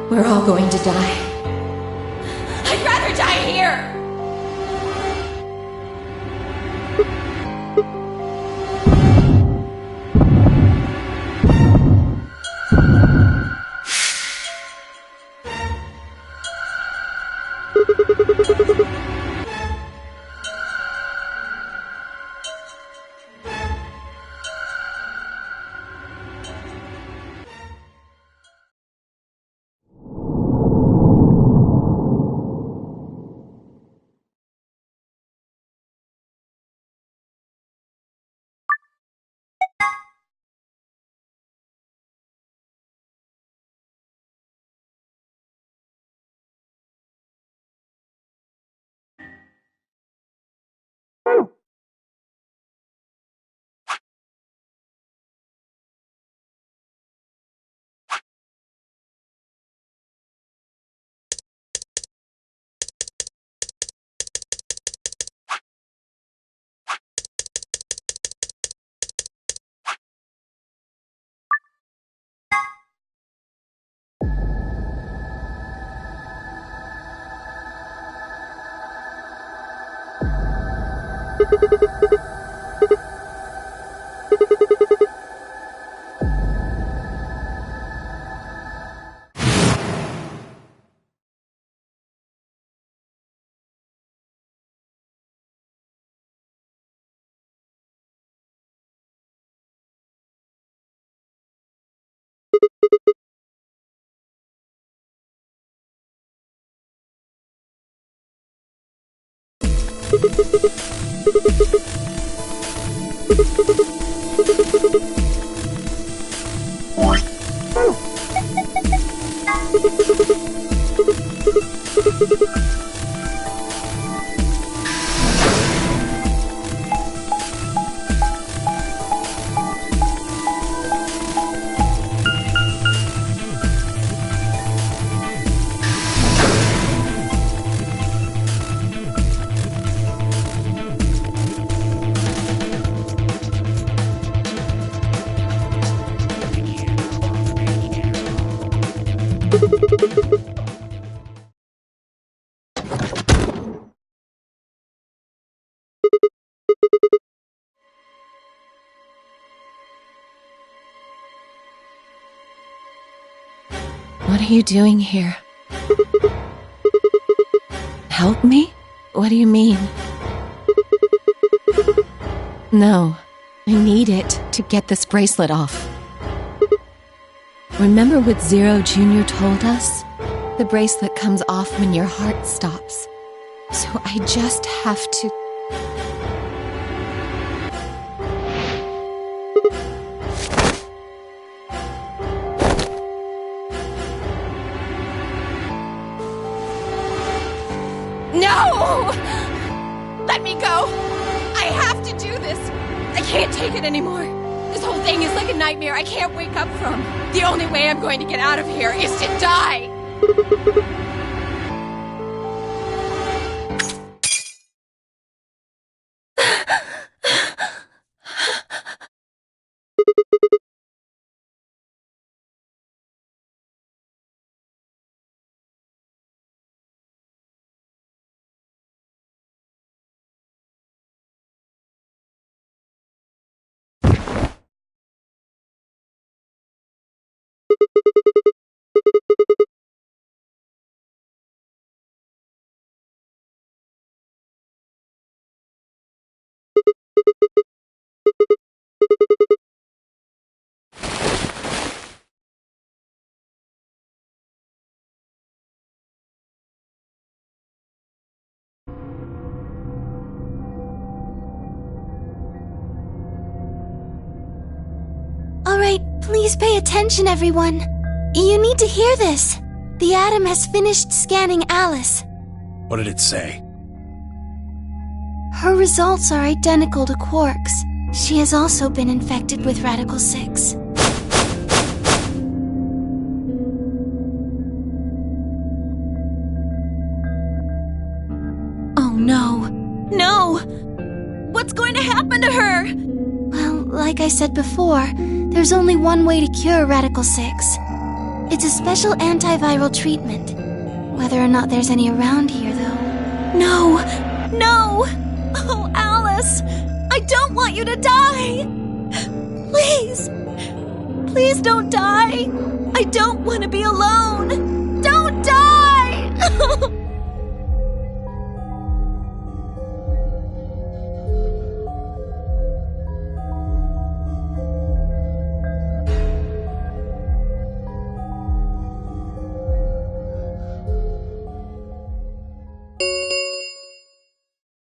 We're all going to die. I'd rather die here! What are you doing here? Help me? What do you mean? No, I need it to get this bracelet off. Remember what Zero Jr. told us? The bracelet comes off when your heart stops. So I just have to... No! Let me go! I have to do this! I can't take it anymore. This whole thing is like a nightmare I can't wake up from. The only way I'm going to get out of here is to die! Alright, please pay attention, everyone. You need to hear this. The Atom has finished scanning Alice. What did it say? Her results are identical to Quark's. She has also been infected with Radical 6. Oh no. No! What's going to happen to her? Well, like I said before, there's only one way to cure Radical 6. It's a special antiviral treatment. Whether or not there's any around here, though. No! No! Oh, Alice! I don't want you to die! Please! Please don't die! I don't want to be alone! Don't die!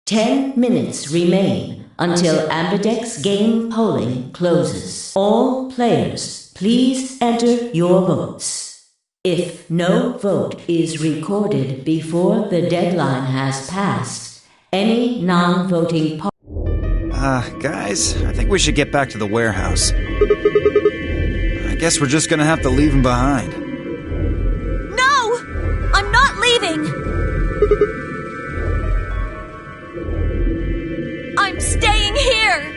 Ten minutes remain until Ambidex game polling closes. All players, please enter your votes. If no vote is recorded before the deadline has passed, any non-voting Guys, I think we should get back to the warehouse. I guess we're just gonna have to leave him behind. No! I'm not leaving! I'm staying here!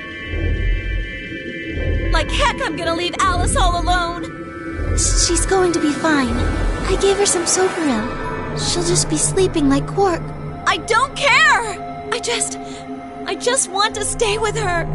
Like heck I'm gonna leave Alice all alone! She's going to be fine. I gave her some Socoril. She'll just be sleeping like Quark. I don't care! I just want to stay with her.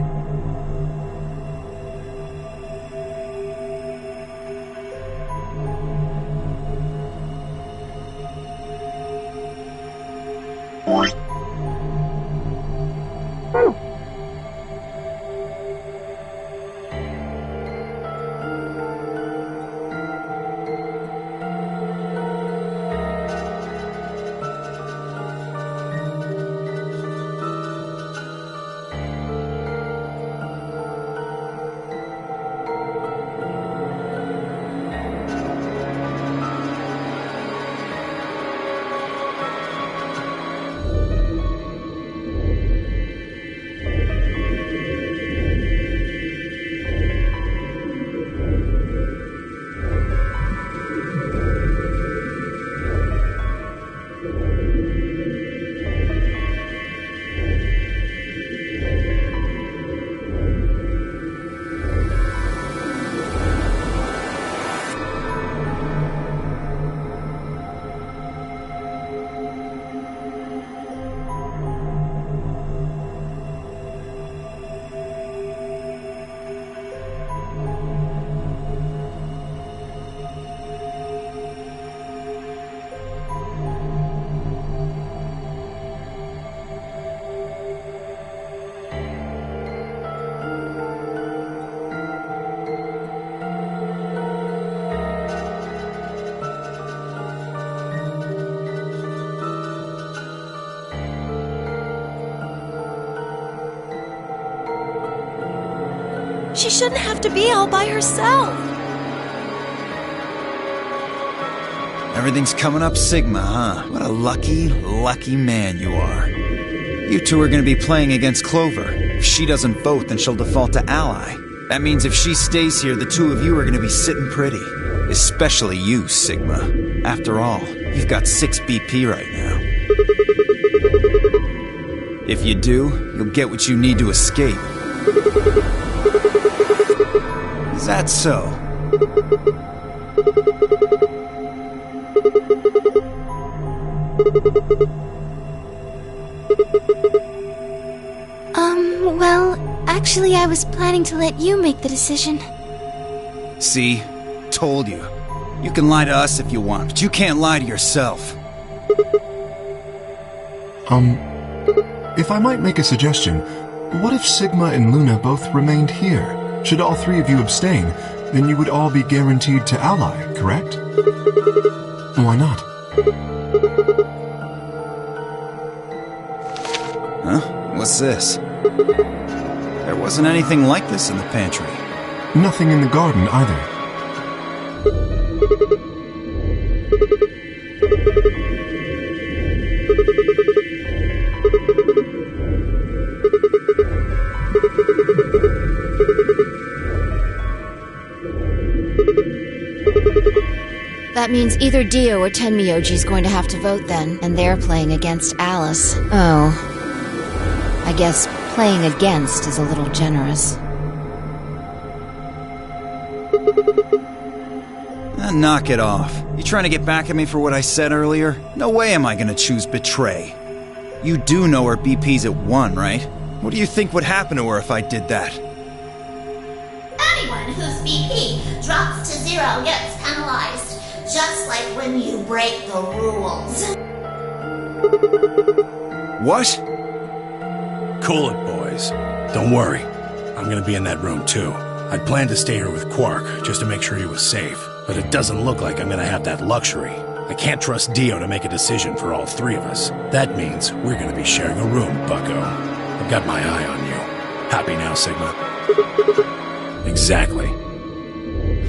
She shouldn't have to be all by herself. Everything's coming up Sigma, huh? What a lucky, lucky man you are. You two are gonna be playing against Clover. If she doesn't vote, then she'll default to ally. That means if she stays here, the two of you are gonna be sitting pretty. Especially you, Sigma. After all, you've got 6 BP right now. If you do, you'll get what you need to escape. Is that so? Well, actually I was planning to let you make the decision. See? Told you. You can lie to us if you want, but you can't lie to yourself. If I might make a suggestion, what if Sigma and Luna both remained here? Should all 3 of you abstain, then you would all be guaranteed to ally, correct? Why not? Huh? What's this? There wasn't anything like this in the pantry. Nothing in the garden either. That means either Dio or Tenmyoji's going to have to vote then, and they're playing against Alice. Oh. I guess playing against is a little generous. Knock it off. You trying to get back at me for what I said earlier? No way am I gonna choose betray. You do know her BP's at 1, right? What do you think would happen to her if I did that? Anyone whose BP drops to 0 gets penalized, just like when you break the rules. What? Cool it, boys. Don't worry. I'm gonna be in that room, too. I'd planned to stay here with Quark, just to make sure he was safe. But it doesn't look like I'm gonna have that luxury. I can't trust Dio to make a decision for all 3 of us. That means we're gonna be sharing a room, bucko. I've got my eye on you. Happy now, Sigma? Exactly.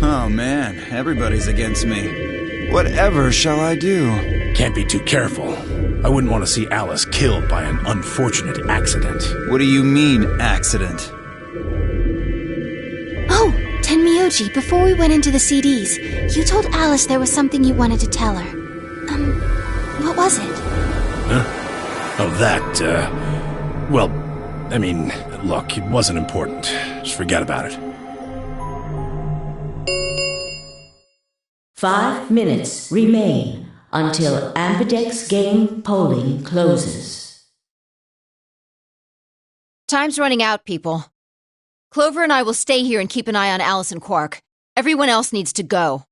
Oh man, everybody's against me. Whatever shall I do? Can't be too careful. I wouldn't want to see Alice killed by an unfortunate accident. What do you mean, accident? Oh, Tenmyoji, before we went into the CDs, you told Alice there was something you wanted to tell her. What was it? Huh? Oh, that, well, I mean, look, it wasn't important. Just forget about it. 5 minutes remain until Ambidex game polling closes. Time's running out, people. Clover and I will stay here and keep an eye on Alice and Quark. Everyone else needs to go.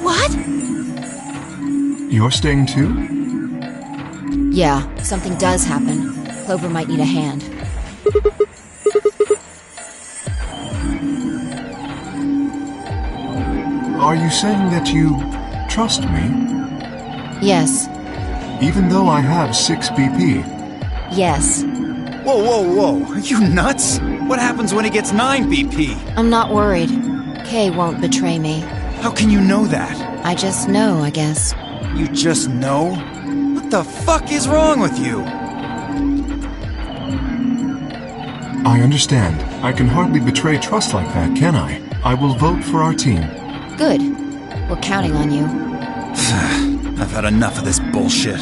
What? You're staying too? Yeah, if something does happen, Clover might need a hand. Are you saying that you trust me? Yes. Even though I have 6 BP? Yes. Whoa, whoa, whoa. Are you nuts? What happens when he gets 9 BP? I'm not worried. Kay won't betray me. How can you know that? I just know, I guess. You just know? What the fuck is wrong with you? I understand. I can hardly betray trust like that, can I? I will vote for our team. Good. We're counting on you. I've had enough of this bullshit.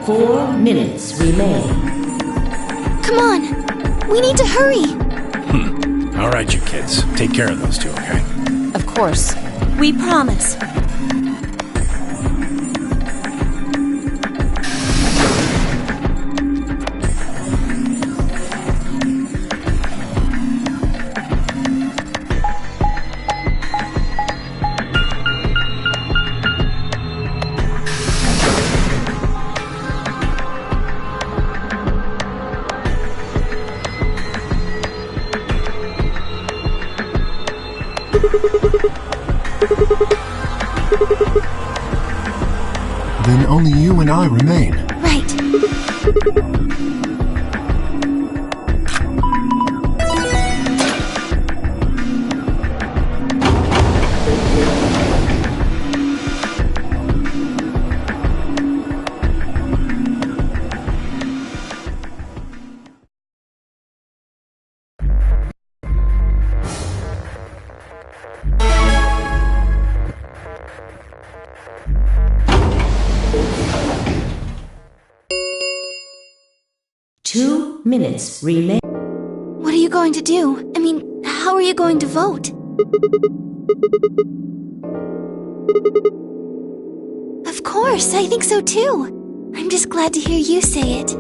4 minutes remain. Come on! We need to hurry! All right, you kids. Take care of those two, okay? Of course. We promise. Then only you and I remain. Right. Two minutes remain. What are you going to do? I mean, how are you going to vote? Of course, I think so too. I'm just glad to hear you say it.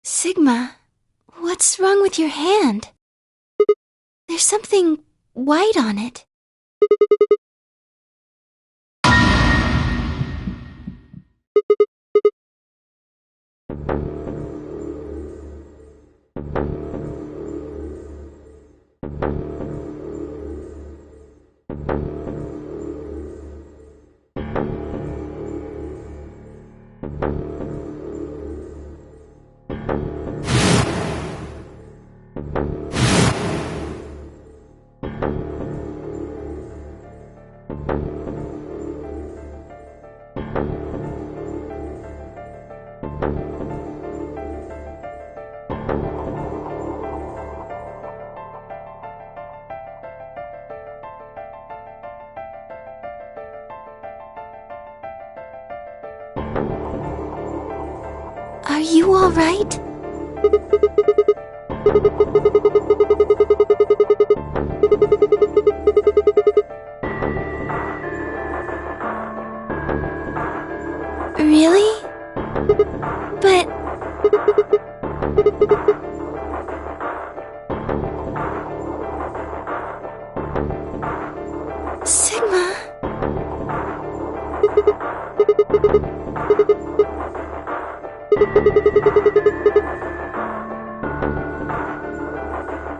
Sigma, what's wrong with your hand? There's something white on it. Are you all right? Really? But... Sigma...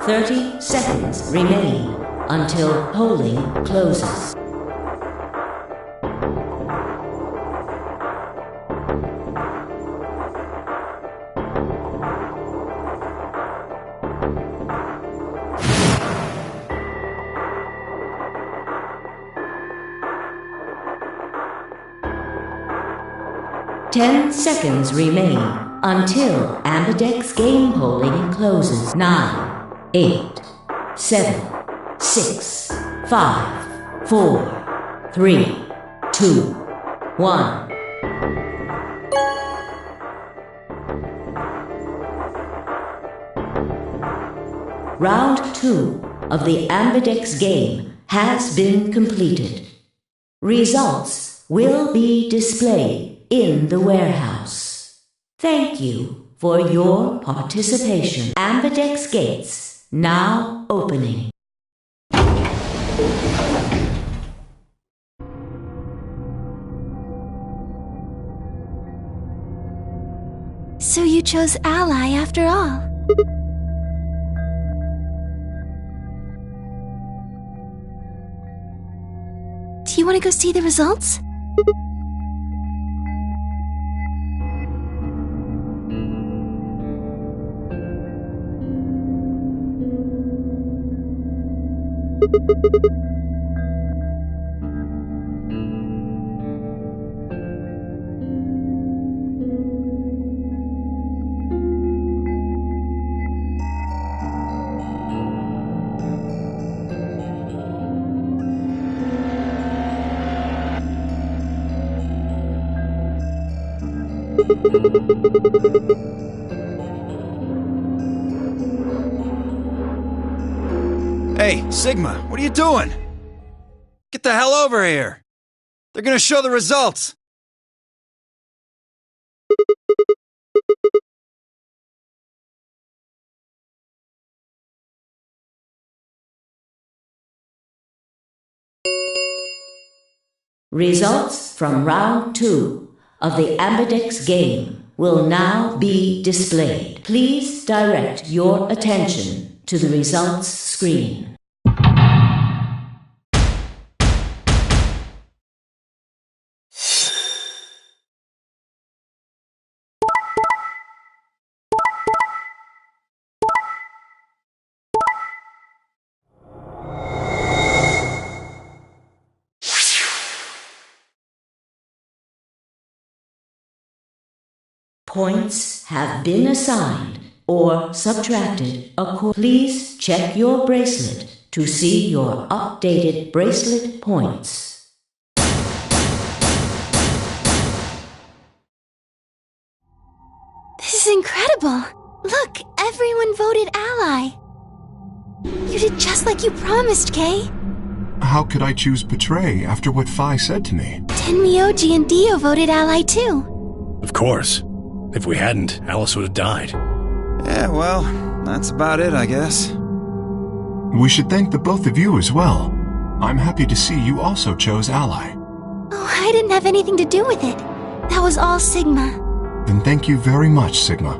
30 seconds remain until polling closes. Ten seconds remain until Ambidex game polling closes. 9, 8, 7, 6, 5, 4, 3, 2, 1. Round 2 of the Ambidex game has been completed. Results will be displayed in the warehouse. Thank you for your participation. Ambidex gates now opening. So you chose Ally after all. Do you want to go see the results? Hey, Sigma, what are you doing? Get the hell over here! They're gonna show the results! Results from round 2 of the Ambidex game will now be displayed. Please direct your attention to the results screen. Points have been assigned or subtracted. Please check your bracelet to see your updated bracelet points. This is incredible! Look, everyone voted Ally. You did just like you promised, Kay. How could I choose Betray after what Phi said to me? Tenmyoji and Dio voted Ally too. Of course. If we hadn't, Alice would have died. Yeah, well, that's about it, I guess. We should thank the both of you as well. I'm happy to see you also chose Ally. Oh, I didn't have anything to do with it. That was all Sigma. Then thank you very much, Sigma.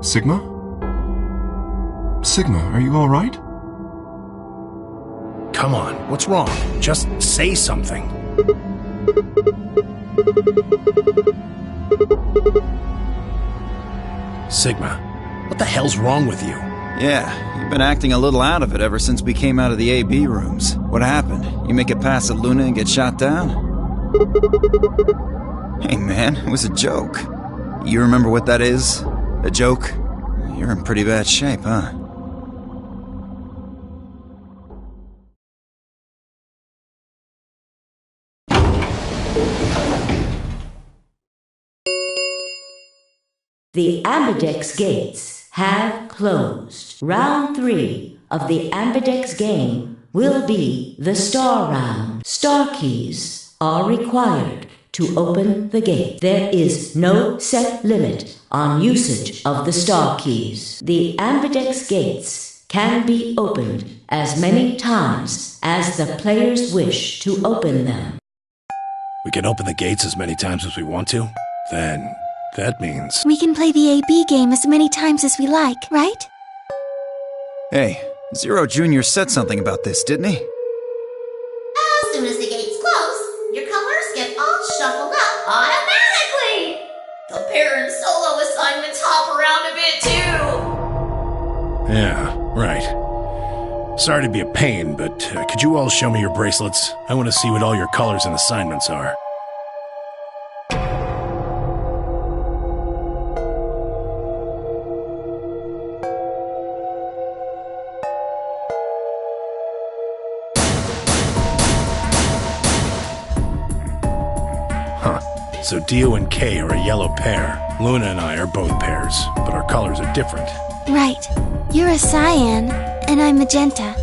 Sigma? Sigma, are you all right? Come on, what's wrong? Just say something. Sigma, what the hell's wrong with you? Yeah, you've been acting a little out of it ever since we came out of the AB rooms. What happened? You make it past the Luna and get shot down? Hey man, it was a joke. You remember what that is? A joke? You're in pretty bad shape, huh? The Ambidex gates have closed. Round 3 of the Ambidex game will be the Star Round. Star keys are required to open the gate. There is no set limit on usage of the Star keys. The Ambidex gates can be opened as many times as the players wish to open them. We can open the gates as many times as we want to? Then that means... We can play the AB game as many times as we like, right? Hey, Zero Jr. said something about this, didn't he? As soon as the gates close, your colors get all shuffled up automatically. The pair and solo assignments hop around a bit too. Yeah, right. Sorry to be a pain, but could you all show me your bracelets? I want to see what all your colors and assignments are. So Dio and Kay are a yellow pair. Luna and I are both pairs, but our colors are different. Right. You're a cyan, and I'm magenta.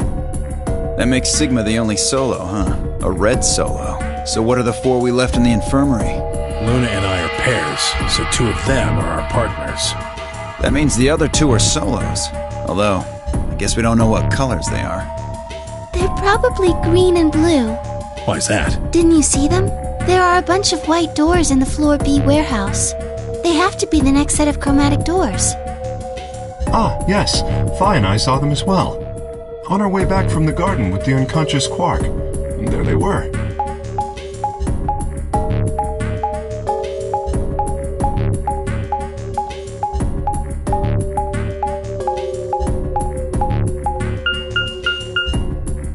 That makes Sigma the only solo, huh? A red solo. So what are the 4 we left in the infirmary? Luna and I are pairs, so 2 of them are our partners. That means the other 2 are solos. Although, I guess we don't know what colors they are. They're probably green and blue. Why's that? Didn't you see them? There are a bunch of white doors in the Floor B warehouse. They have to be the next set of chromatic doors. Ah, yes. Phi and I saw them as well. On our way back from the garden with the unconscious Quark. And there they were.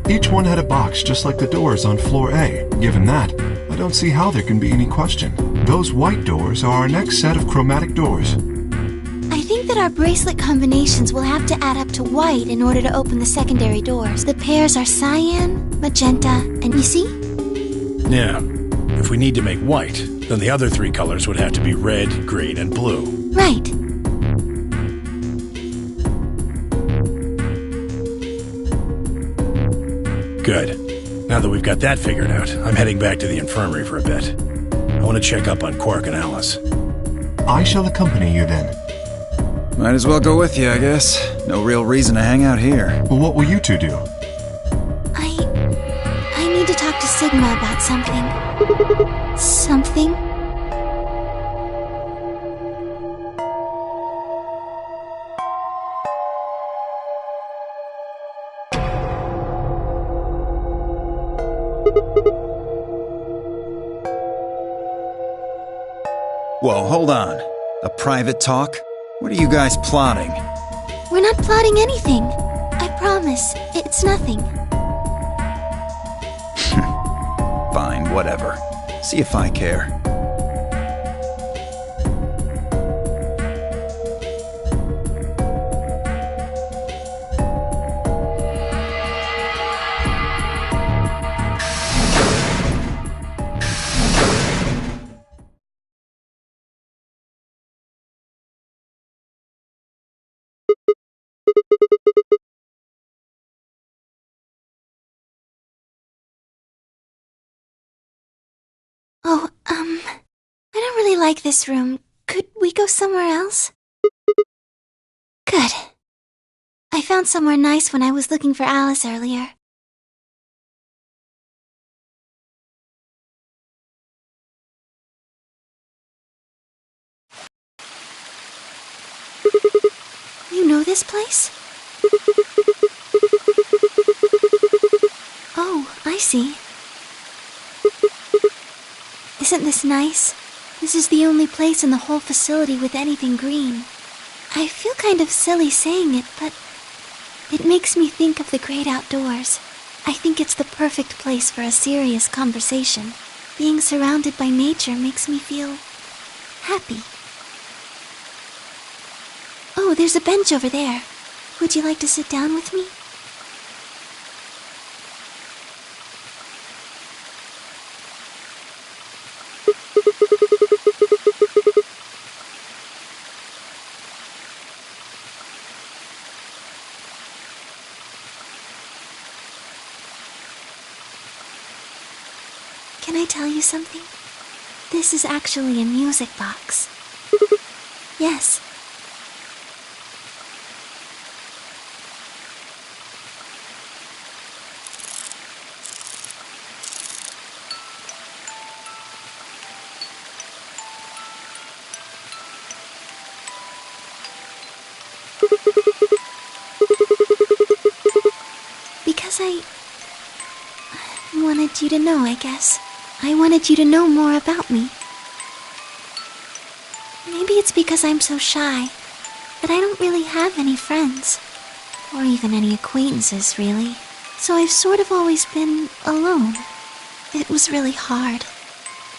Each one had a box just like the doors on floor A. Given that, I don't see how there can be any question. Those white doors are our next set of chromatic doors. I think that our bracelet combinations will have to add up to white in order to open the secondary doors. The pairs are cyan, magenta, and you see? Yeah. If we need to make white, then the other 3 colors would have to be red, green, and blue. Right. Good. Now that we've got that figured out, I'm heading back to the infirmary for a bit. I want to check up on Quark and Alice. I shall accompany you then. Might as well go with you, I guess. No real reason to hang out here. Well, what will you 2 do? I need to talk to Sigma about something. Something? Whoa, hold on. A private talk? What are you guys plotting? We're not plotting anything. I promise. It's nothing. Fine, whatever. See if I care. Oh, I don't really like this room. Could we go somewhere else? Good. I found somewhere nice when I was looking for Alice earlier. You know this place? Oh, I see. Isn't this nice? This is the only place in the whole facility with anything green. I feel kind of silly saying it, but it makes me think of the great outdoors. I think it's the perfect place for a serious conversation. Being surrounded by nature makes me feel happy. Oh, there's a bench over there. Would you like to sit down with me? Can I tell you something? This is actually a music box. Yes. Because I wanted you to know, I guess. I wanted you to know more about me. Maybe it's because I'm so shy that I don't really have any friends. Or even any acquaintances, really. So I've sort of always been alone. It was really hard.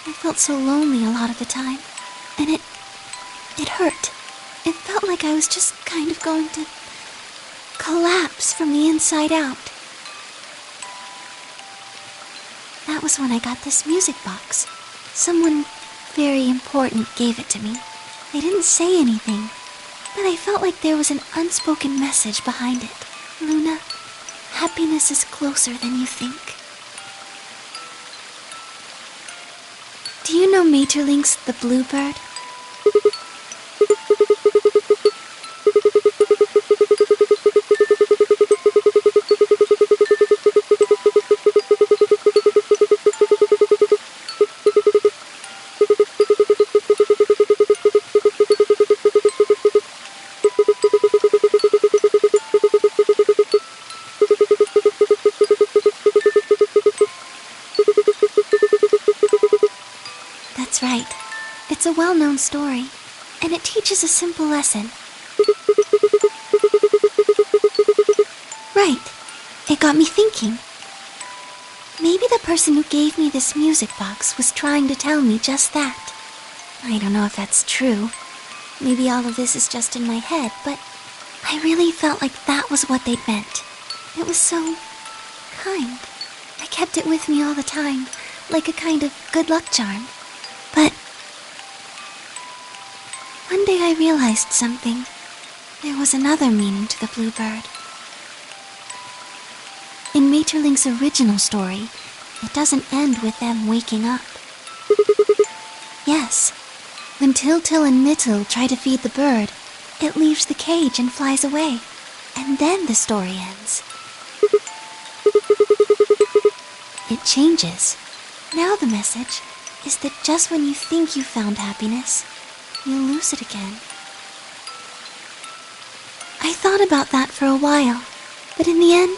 I felt so lonely a lot of the time. And it hurt. It felt like I was just kind of going to collapse from the inside out. That was when I got this music box. Someone very important gave it to me. They didn't say anything, but I felt like there was an unspoken message behind it. Luna, happiness is closer than you think. Do you know Maeterlinck's The Bluebird? That's right. It's a well-known story, and it teaches a simple lesson. Right. It got me thinking. Maybe the person who gave me this music box was trying to tell me just that. I don't know if that's true. Maybe all of this is just in my head, but I really felt like that was what they'd meant. It was so kind. I kept it with me all the time, like a kind of good luck charm. But one day I realized something. There was another meaning to the bluebird. In Maeterlinck's original story, it doesn't end with them waking up. Yes, when Til and Mittel try to feed the bird, it leaves the cage and flies away, and then the story ends. It changes. Now the message is that just when you think you found happiness, you lose it again. I thought about that for a while, but in the end,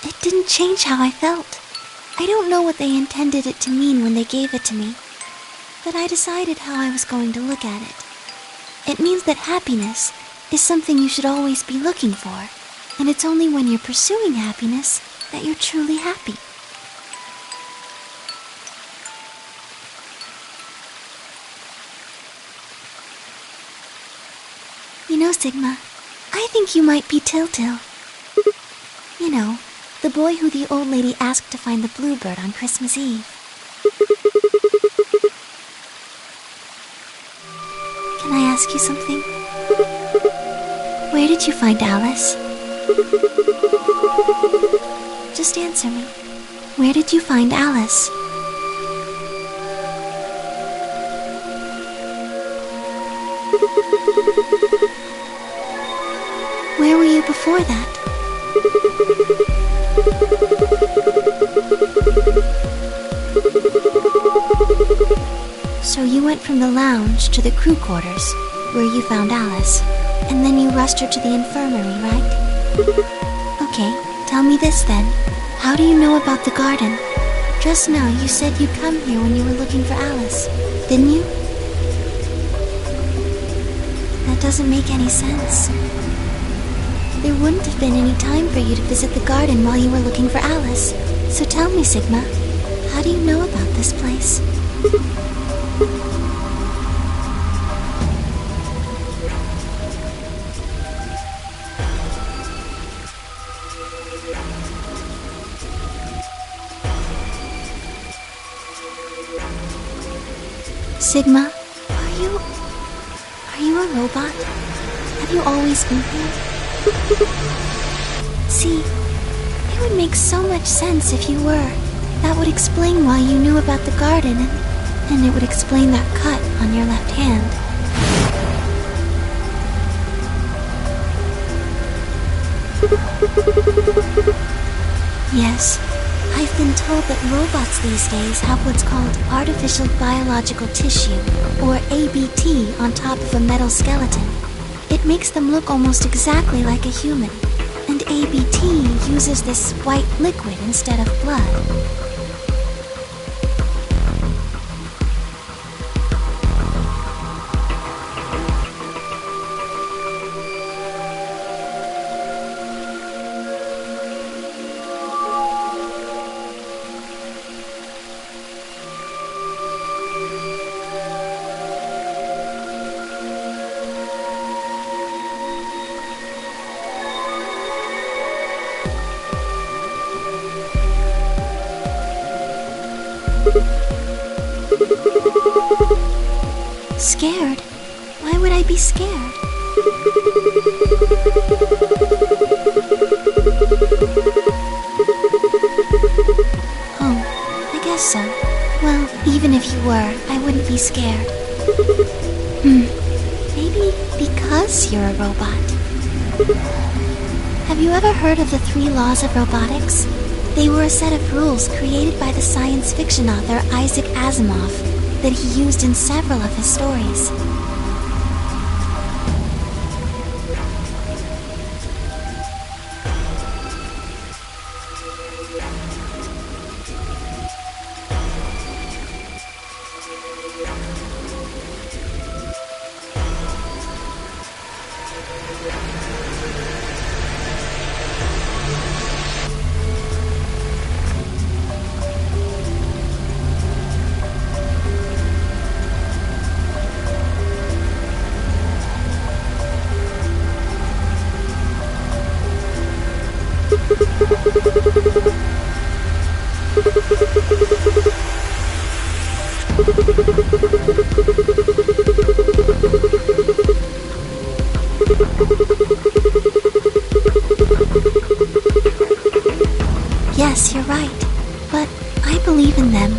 it didn't change how I felt. I don't know what they intended it to mean when they gave it to me, but I decided how I was going to look at it. It means that happiness is something you should always be looking for, and it's only when you're pursuing happiness that you're truly happy. You know, Sigma, I think you might be Til. You know, the boy who the old lady asked to find the bluebird on Christmas Eve. Can I ask you something? Where did you find Alice? Just answer me. Where did you find Alice? Where were you before that? So you went from the lounge to the crew quarters, where you found Alice, and then you rushed her to the infirmary, right? Okay, tell me this then. How do you know about the garden? Just now you said you'd come here when you were looking for Alice, didn't you? That doesn't make any sense. There wouldn't have been any time for you to visit the garden while you were looking for Alice. So tell me, Sigma, how do you know about this place? Sigma, are you a robot? Have you always been here? See, it would make so much sense if you were. That would explain why you knew about the garden, and it would explain that cut on your left hand. Yes, I've been told that robots these days have what's called artificial biological tissue, or ABT, on top of a metal skeleton. It makes them look almost exactly like a human, and ABT uses this white liquid instead of blood. Scared? would I be scared? Oh, I guess so. Well, even if you were, I wouldn't be scared. Maybe because you're a robot. Have you ever heard of the 3 laws of robotics? They were a set of rules created by the science fiction author Isaac Asimov that he used in several of his stories. Yes, you're right. But I believe in them.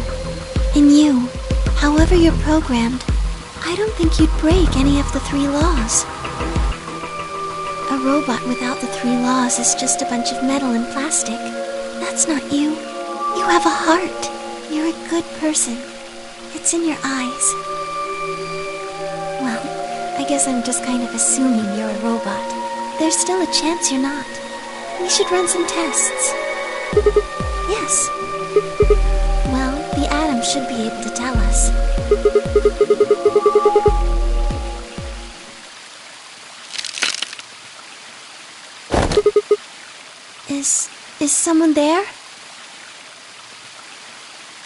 In you. However you're programmed, I don't think you'd break any of the 3 laws. A robot without the 3 laws is just a bunch of metal and plastic. That's not you. You have a heart. You're a good person. It's in your eyes. Well, I guess I'm just kind of assuming you're a robot. There's still a chance you're not. We should run some tests. Yes. Well, the atom should be able to tell us. Is someone there?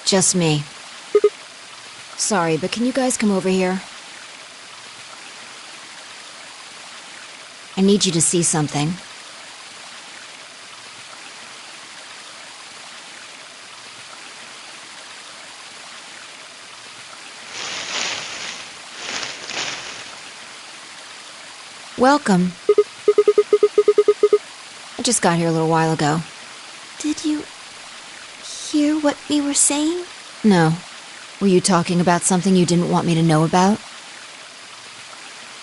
Just me. Sorry, but can you guys come over here? I need you to see something. Welcome. I just got here a little while ago. Did you hear what we were saying? No. Were you talking about something you didn't want me to know about?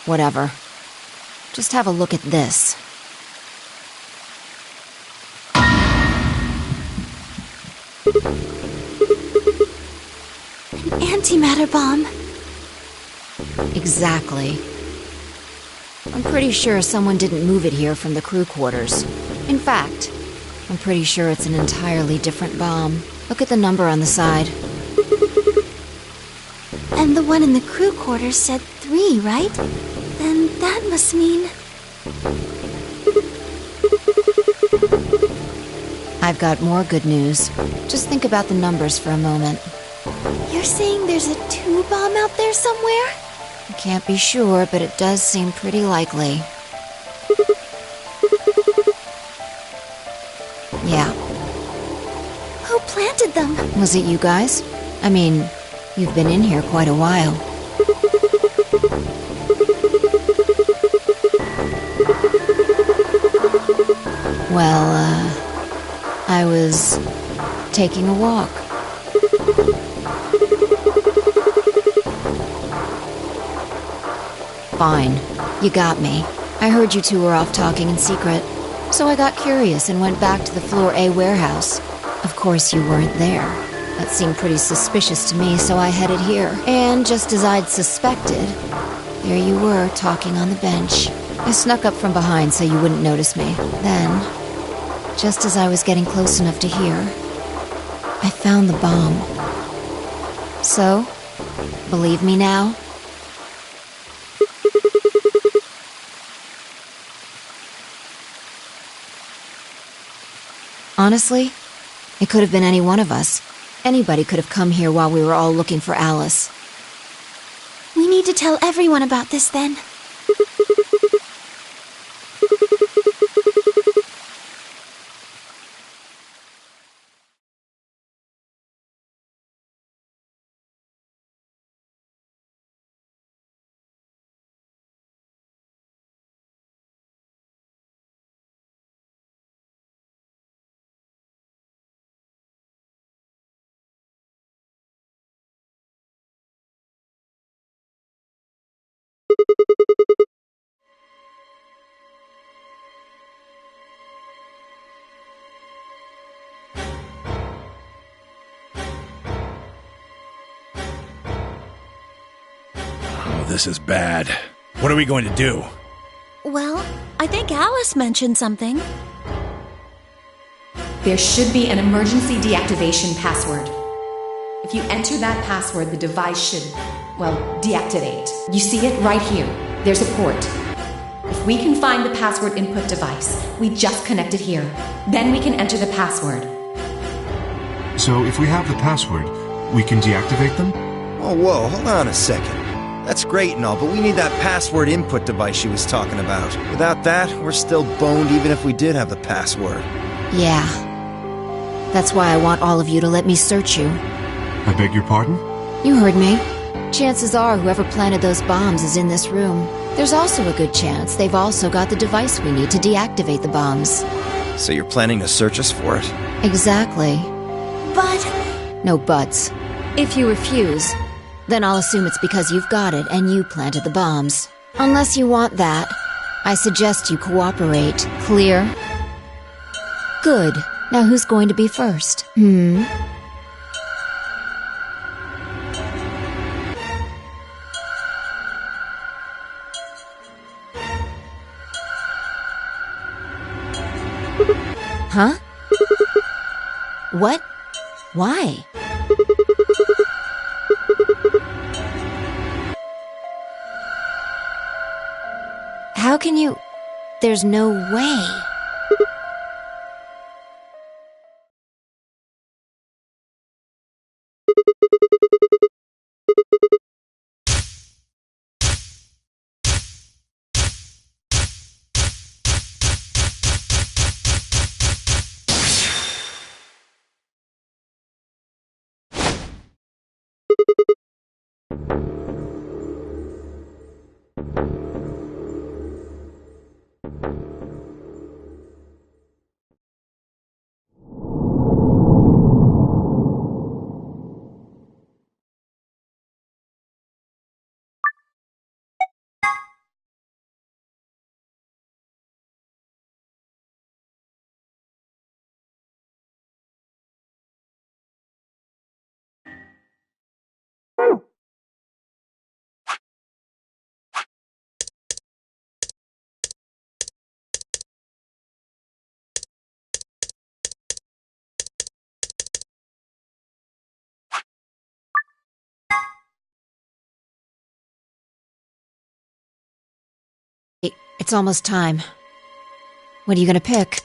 Whatever. Just have a look at this. An antimatter bomb. Exactly. I'm pretty sure someone didn't move it here from the crew quarters. In fact, I'm pretty sure it's an entirely different bomb. Look at the number on the side. And the one in the crew quarters said 3, right? Then that must mean... I've got more good news. Just think about the numbers for a moment. You're saying there's a 2 bomb out there somewhere? I can't be sure, but it does seem pretty likely. Yeah. Who planted them? Was it you guys? I mean, you've been in here quite a while. Well, I was taking a walk. Fine. You got me. I heard you two were off talking in secret. So I got curious and went back to the Floor A warehouse. Of course you weren't there. That seemed pretty suspicious to me, so I headed here. And just as I'd suspected, there you were, talking on the bench. I snuck up from behind so you wouldn't notice me. Then, just as I was getting close enough to hear, I found the bomb. So, believe me now? Honestly, it could have been any one of us. Anybody could have come here while we were all looking for Alice. We need to tell everyone about this then. this is bad. What are we going to do? Well, I think Alice mentioned something. There should be an emergency deactivation password. If you enter that password, the device should, well, deactivate. You see it right here. There's a port. If we can find the password input device, we just connect it here. Then we can enter the password. So if we have the password, we can deactivate them? Oh, whoa, hold on a second. That's great and all, but we need that password input device she was talking about. Without that, we're still boned even if we did have the password. Yeah. That's why I want all of you to let me search you. I beg your pardon? You heard me. Chances are whoever planted those bombs is in this room. There's also a good chance they've also got the device we need to deactivate the bombs. So you're planning to search us for it? Exactly. But... No buts. If you refuse, then I'll assume it's because you've got it and you planted the bombs. Unless you want that, I suggest you cooperate. Clear? Good. Now who's going to be first? Huh? What? Why? How can you... There's no way. It's almost time. What are you gonna pick?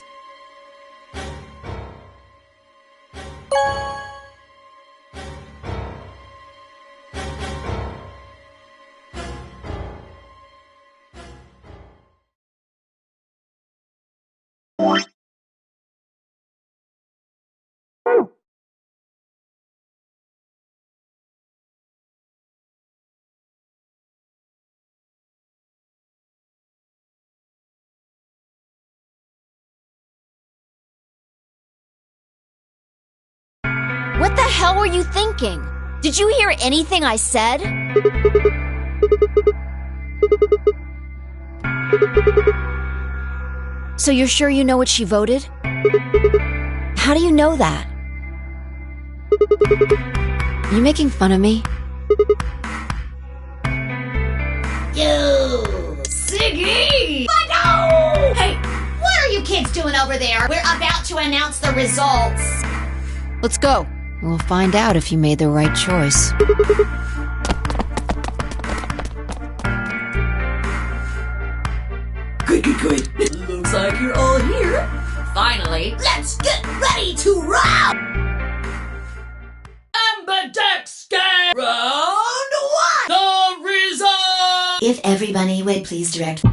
What the hell were you thinking? Did you hear anything I said? So you're sure you know what she voted? How do you know that? You making fun of me? You, Siggy! No! Hey, what are you kids doing over there? We're about to announce the results. Let's go. We'll find out if you made the right choice. Good. Looks like you're all here. Finally, let's get ready to rock! Ambidex game! Round 1! The result! If everybody would please direct...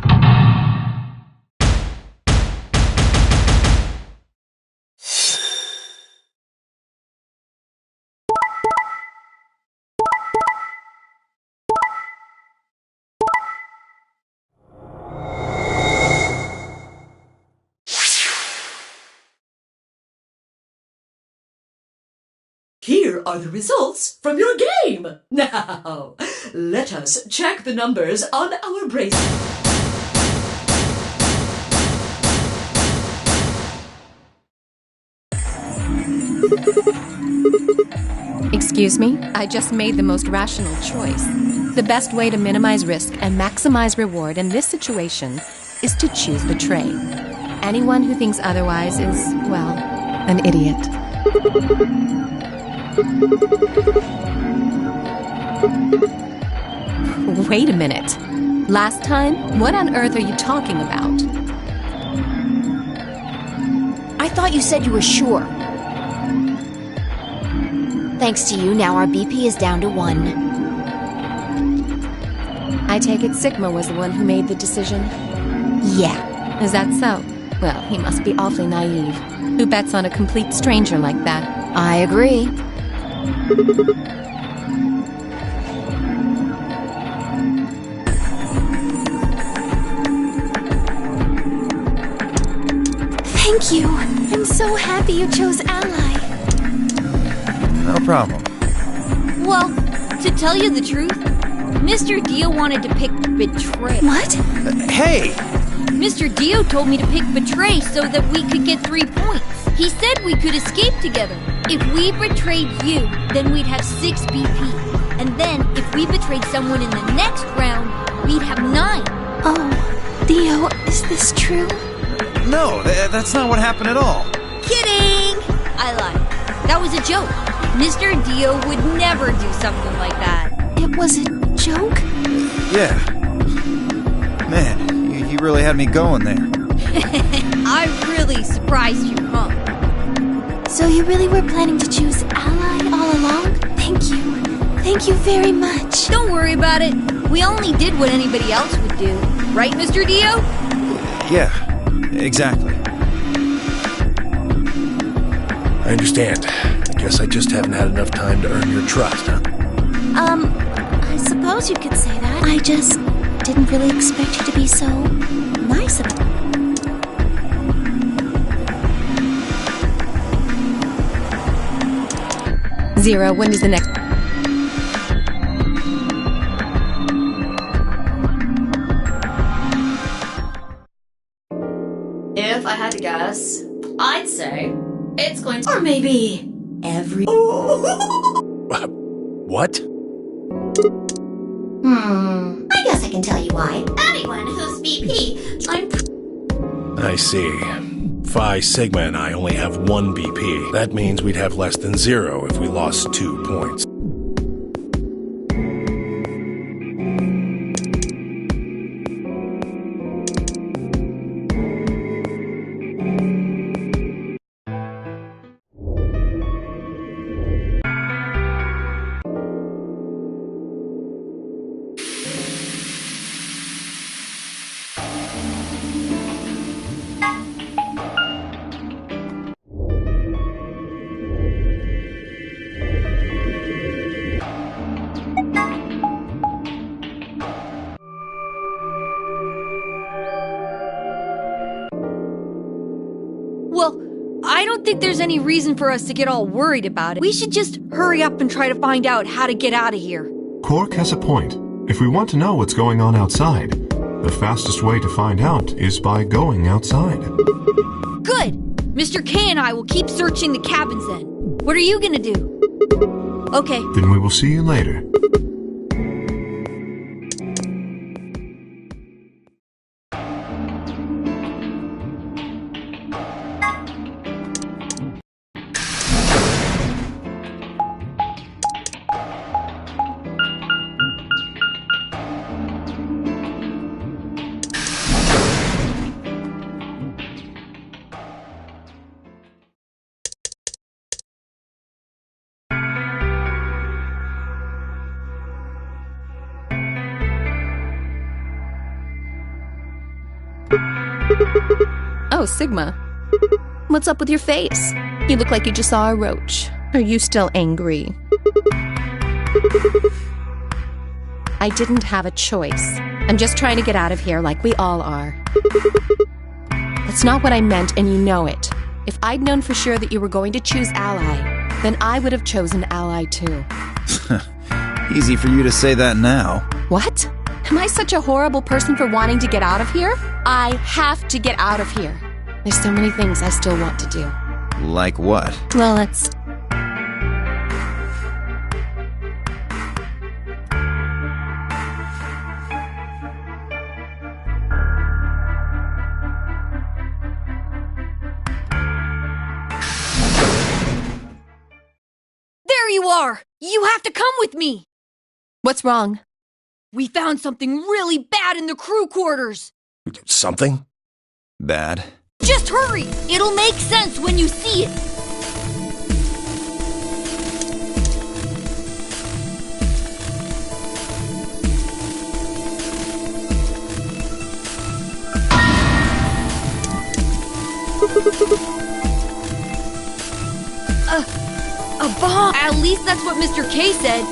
Here are the results from your game. Now, let us check the numbers on our bracelet. Excuse me? I just made the most rational choice. The best way to minimize risk and maximize reward in this situation is to choose betray. Anyone who thinks otherwise is, well, an idiot. Wait a minute. Last time, what on earth are you talking about? I thought you said you were sure. Thanks to you, now our BP is down to 1. I take it Sigma was the one who made the decision? Yeah. Is that so? Well, he must be awfully naive. Who bets on a complete stranger like that? I agree. Thank you. I'm so happy you chose Ally. No problem. Well, to tell you the truth, Mr. Dio wanted to pick Betray. What? Hey! Mr. Dio told me to pick Betray so that we could get 3 points. He said we could escape together. If we betrayed you, then we'd have 6 BP. And then, if we betrayed someone in the next round, we'd have 9. Oh, Dio, is this true? No, that's not what happened at all. Kidding! I lied. That was a joke. Mr. Dio would never do something like that. It was a joke? Yeah. Man, you really had me going there. I really surprised you, huh? So you really were planning to choose Ally all along? Thank you. Thank you very much. Don't worry about it. We only did what anybody else would do. Right, Mr. Dio? Yeah, exactly. I understand. I guess I just haven't had enough time to earn your trust, huh? I suppose you could say that. I just didn't really expect you to be so nice about it. 0, when is the next? If I had to guess, I'd say it's going to... Or maybe every... What? I guess I can tell you why. Anyone who's BP, I see. Phi Sigma and I only have 1 BP. That means we'd have less than 0 if we lost 2 points. Well, I don't think there's any reason for us to get all worried about it. We should just hurry up and try to find out how to get out of here. Cork has a point. If we want to know what's going on outside, the fastest way to find out is by going outside. Good! Mr. K and I will keep searching the cabins then. What are you gonna do? Okay. Then we will see you later. Oh, Sigma. What's up with your face? You look like you just saw a roach. Are you still angry? I didn't have a choice. I'm just trying to get out of here like we all are. That's not what I meant, and you know it. If I'd known for sure that you were going to choose Ally, then I would have chosen Ally too. Easy for you to say that now. What? Am I such a horrible person for wanting to get out of here? I have to get out of here. There's so many things I still want to do. Like what? Well, let's... car! You have to come with me! What's wrong? We found something really bad in the crew quarters! Something? Bad. Just hurry! It'll make sense when you see it! A bomb! At least that's what Mr. K said.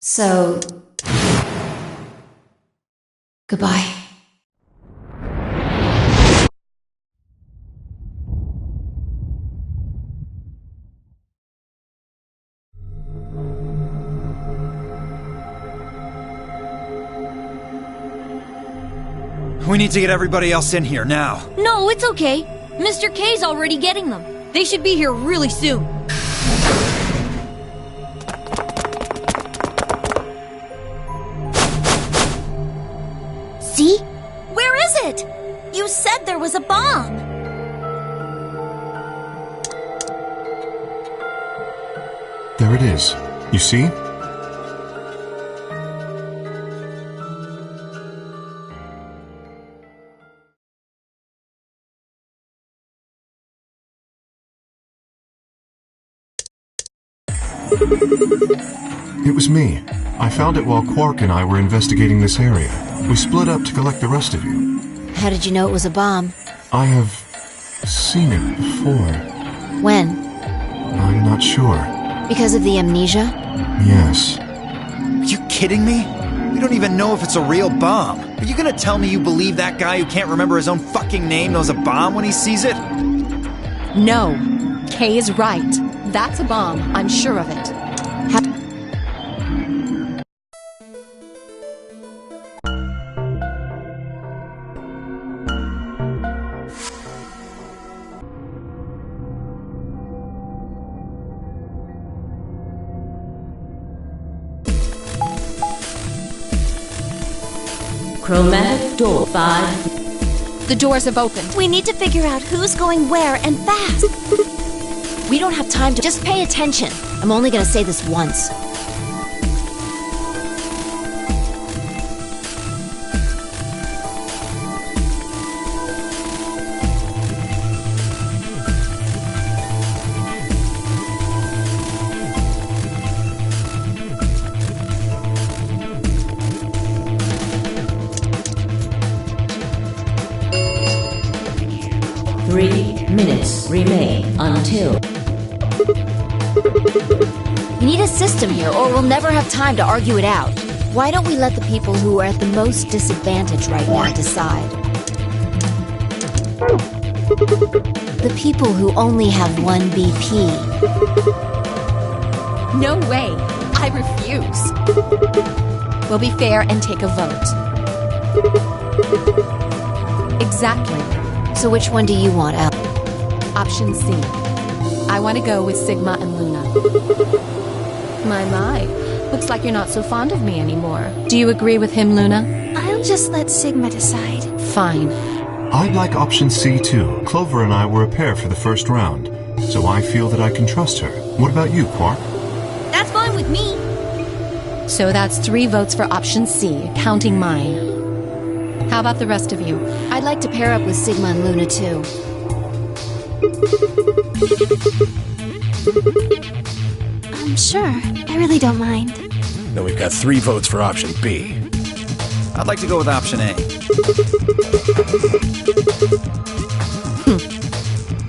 So... goodbye. We need to get everybody else in here now. No, it's okay. Mr. K's already getting them. They should be here really soon. See? Where is it? You said there was a bomb. There it is. You see? It was me. I found it while Quark and I were investigating this area. We split up to collect the rest of you. How did you know it was a bomb? I have seen it before. When? I'm not sure. Because of the amnesia? Yes. Are you kidding me? We don't even know if it's a real bomb. Are you gonna tell me you believe that guy who can't remember his own fucking name knows a bomb when he sees it? No. Kay is right. That's a bomb. I'm sure of it. Chromatic door 5. The doors have opened. We need to figure out who's going where and fast. We don't have time to... Just pay attention. I'm only gonna say this once. Minutes remain until... We need a system here, or we'll never have time to argue it out. Why don't we let the people who are at the most disadvantage right now decide? The people who only have 1 BP. No way. I refuse. We'll be fair and take a vote. Exactly. So which one do you want, Al? Option C. I want to go with Sigma and Luna. My. Looks like you're not so fond of me anymore. Do you agree with him, Luna? I'll just let Sigma decide. Fine. I'd like option C too. Clover and I were a pair for the first round, so I feel that I can trust her. What about you, Quark? That's fine with me. So that's 3 votes for option C, counting mine. How about the rest of you? I'd like to pair up with Sigma and Luna, too. Sure. I really don't mind. Then we've got 3 votes for option B. I'd like to go with option A.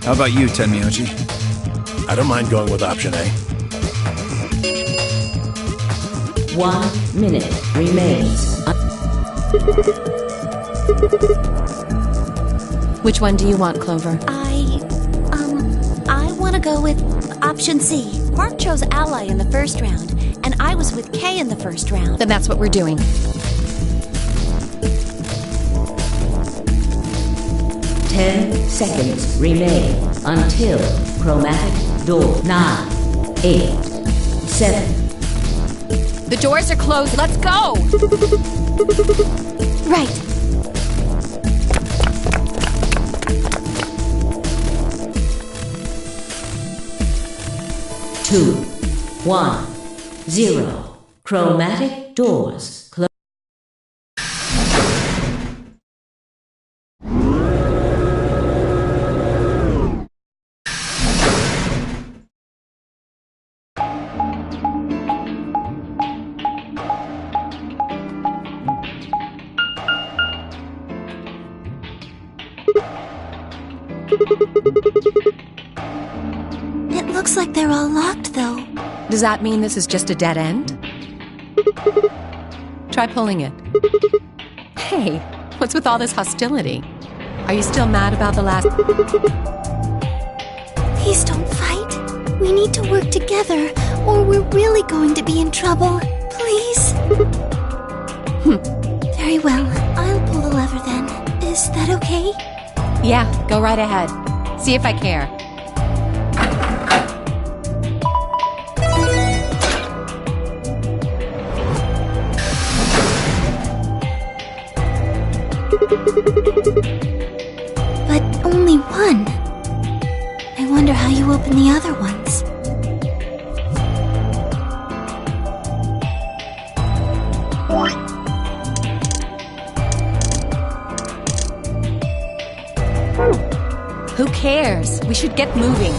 How about you, Tenmyoji? I don't mind going with option A. 1 minute remains. Which one do you want, Clover? I want to go with option C. Quark chose Ally in the first round, and I was with Kay in the first round. Then that's what we're doing. 10 seconds remain until chromatic door 9, 8, 7. The doors are closed. Let's go! Right. Two, 1, 0. Chromatic doors closed. It looks like they're all locked, though. Does that mean this is just a dead end? Try pulling it. Hey, what's with all this hostility? Are you still mad about the last... Please don't fight. We need to work together, or we're really going to be in trouble. Please? Very well. I'll pull the lever then. Is that okay? Yeah, go right ahead. See if I care. But only one. I wonder how you open the other ones. Who cares? We should get moving.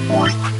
What?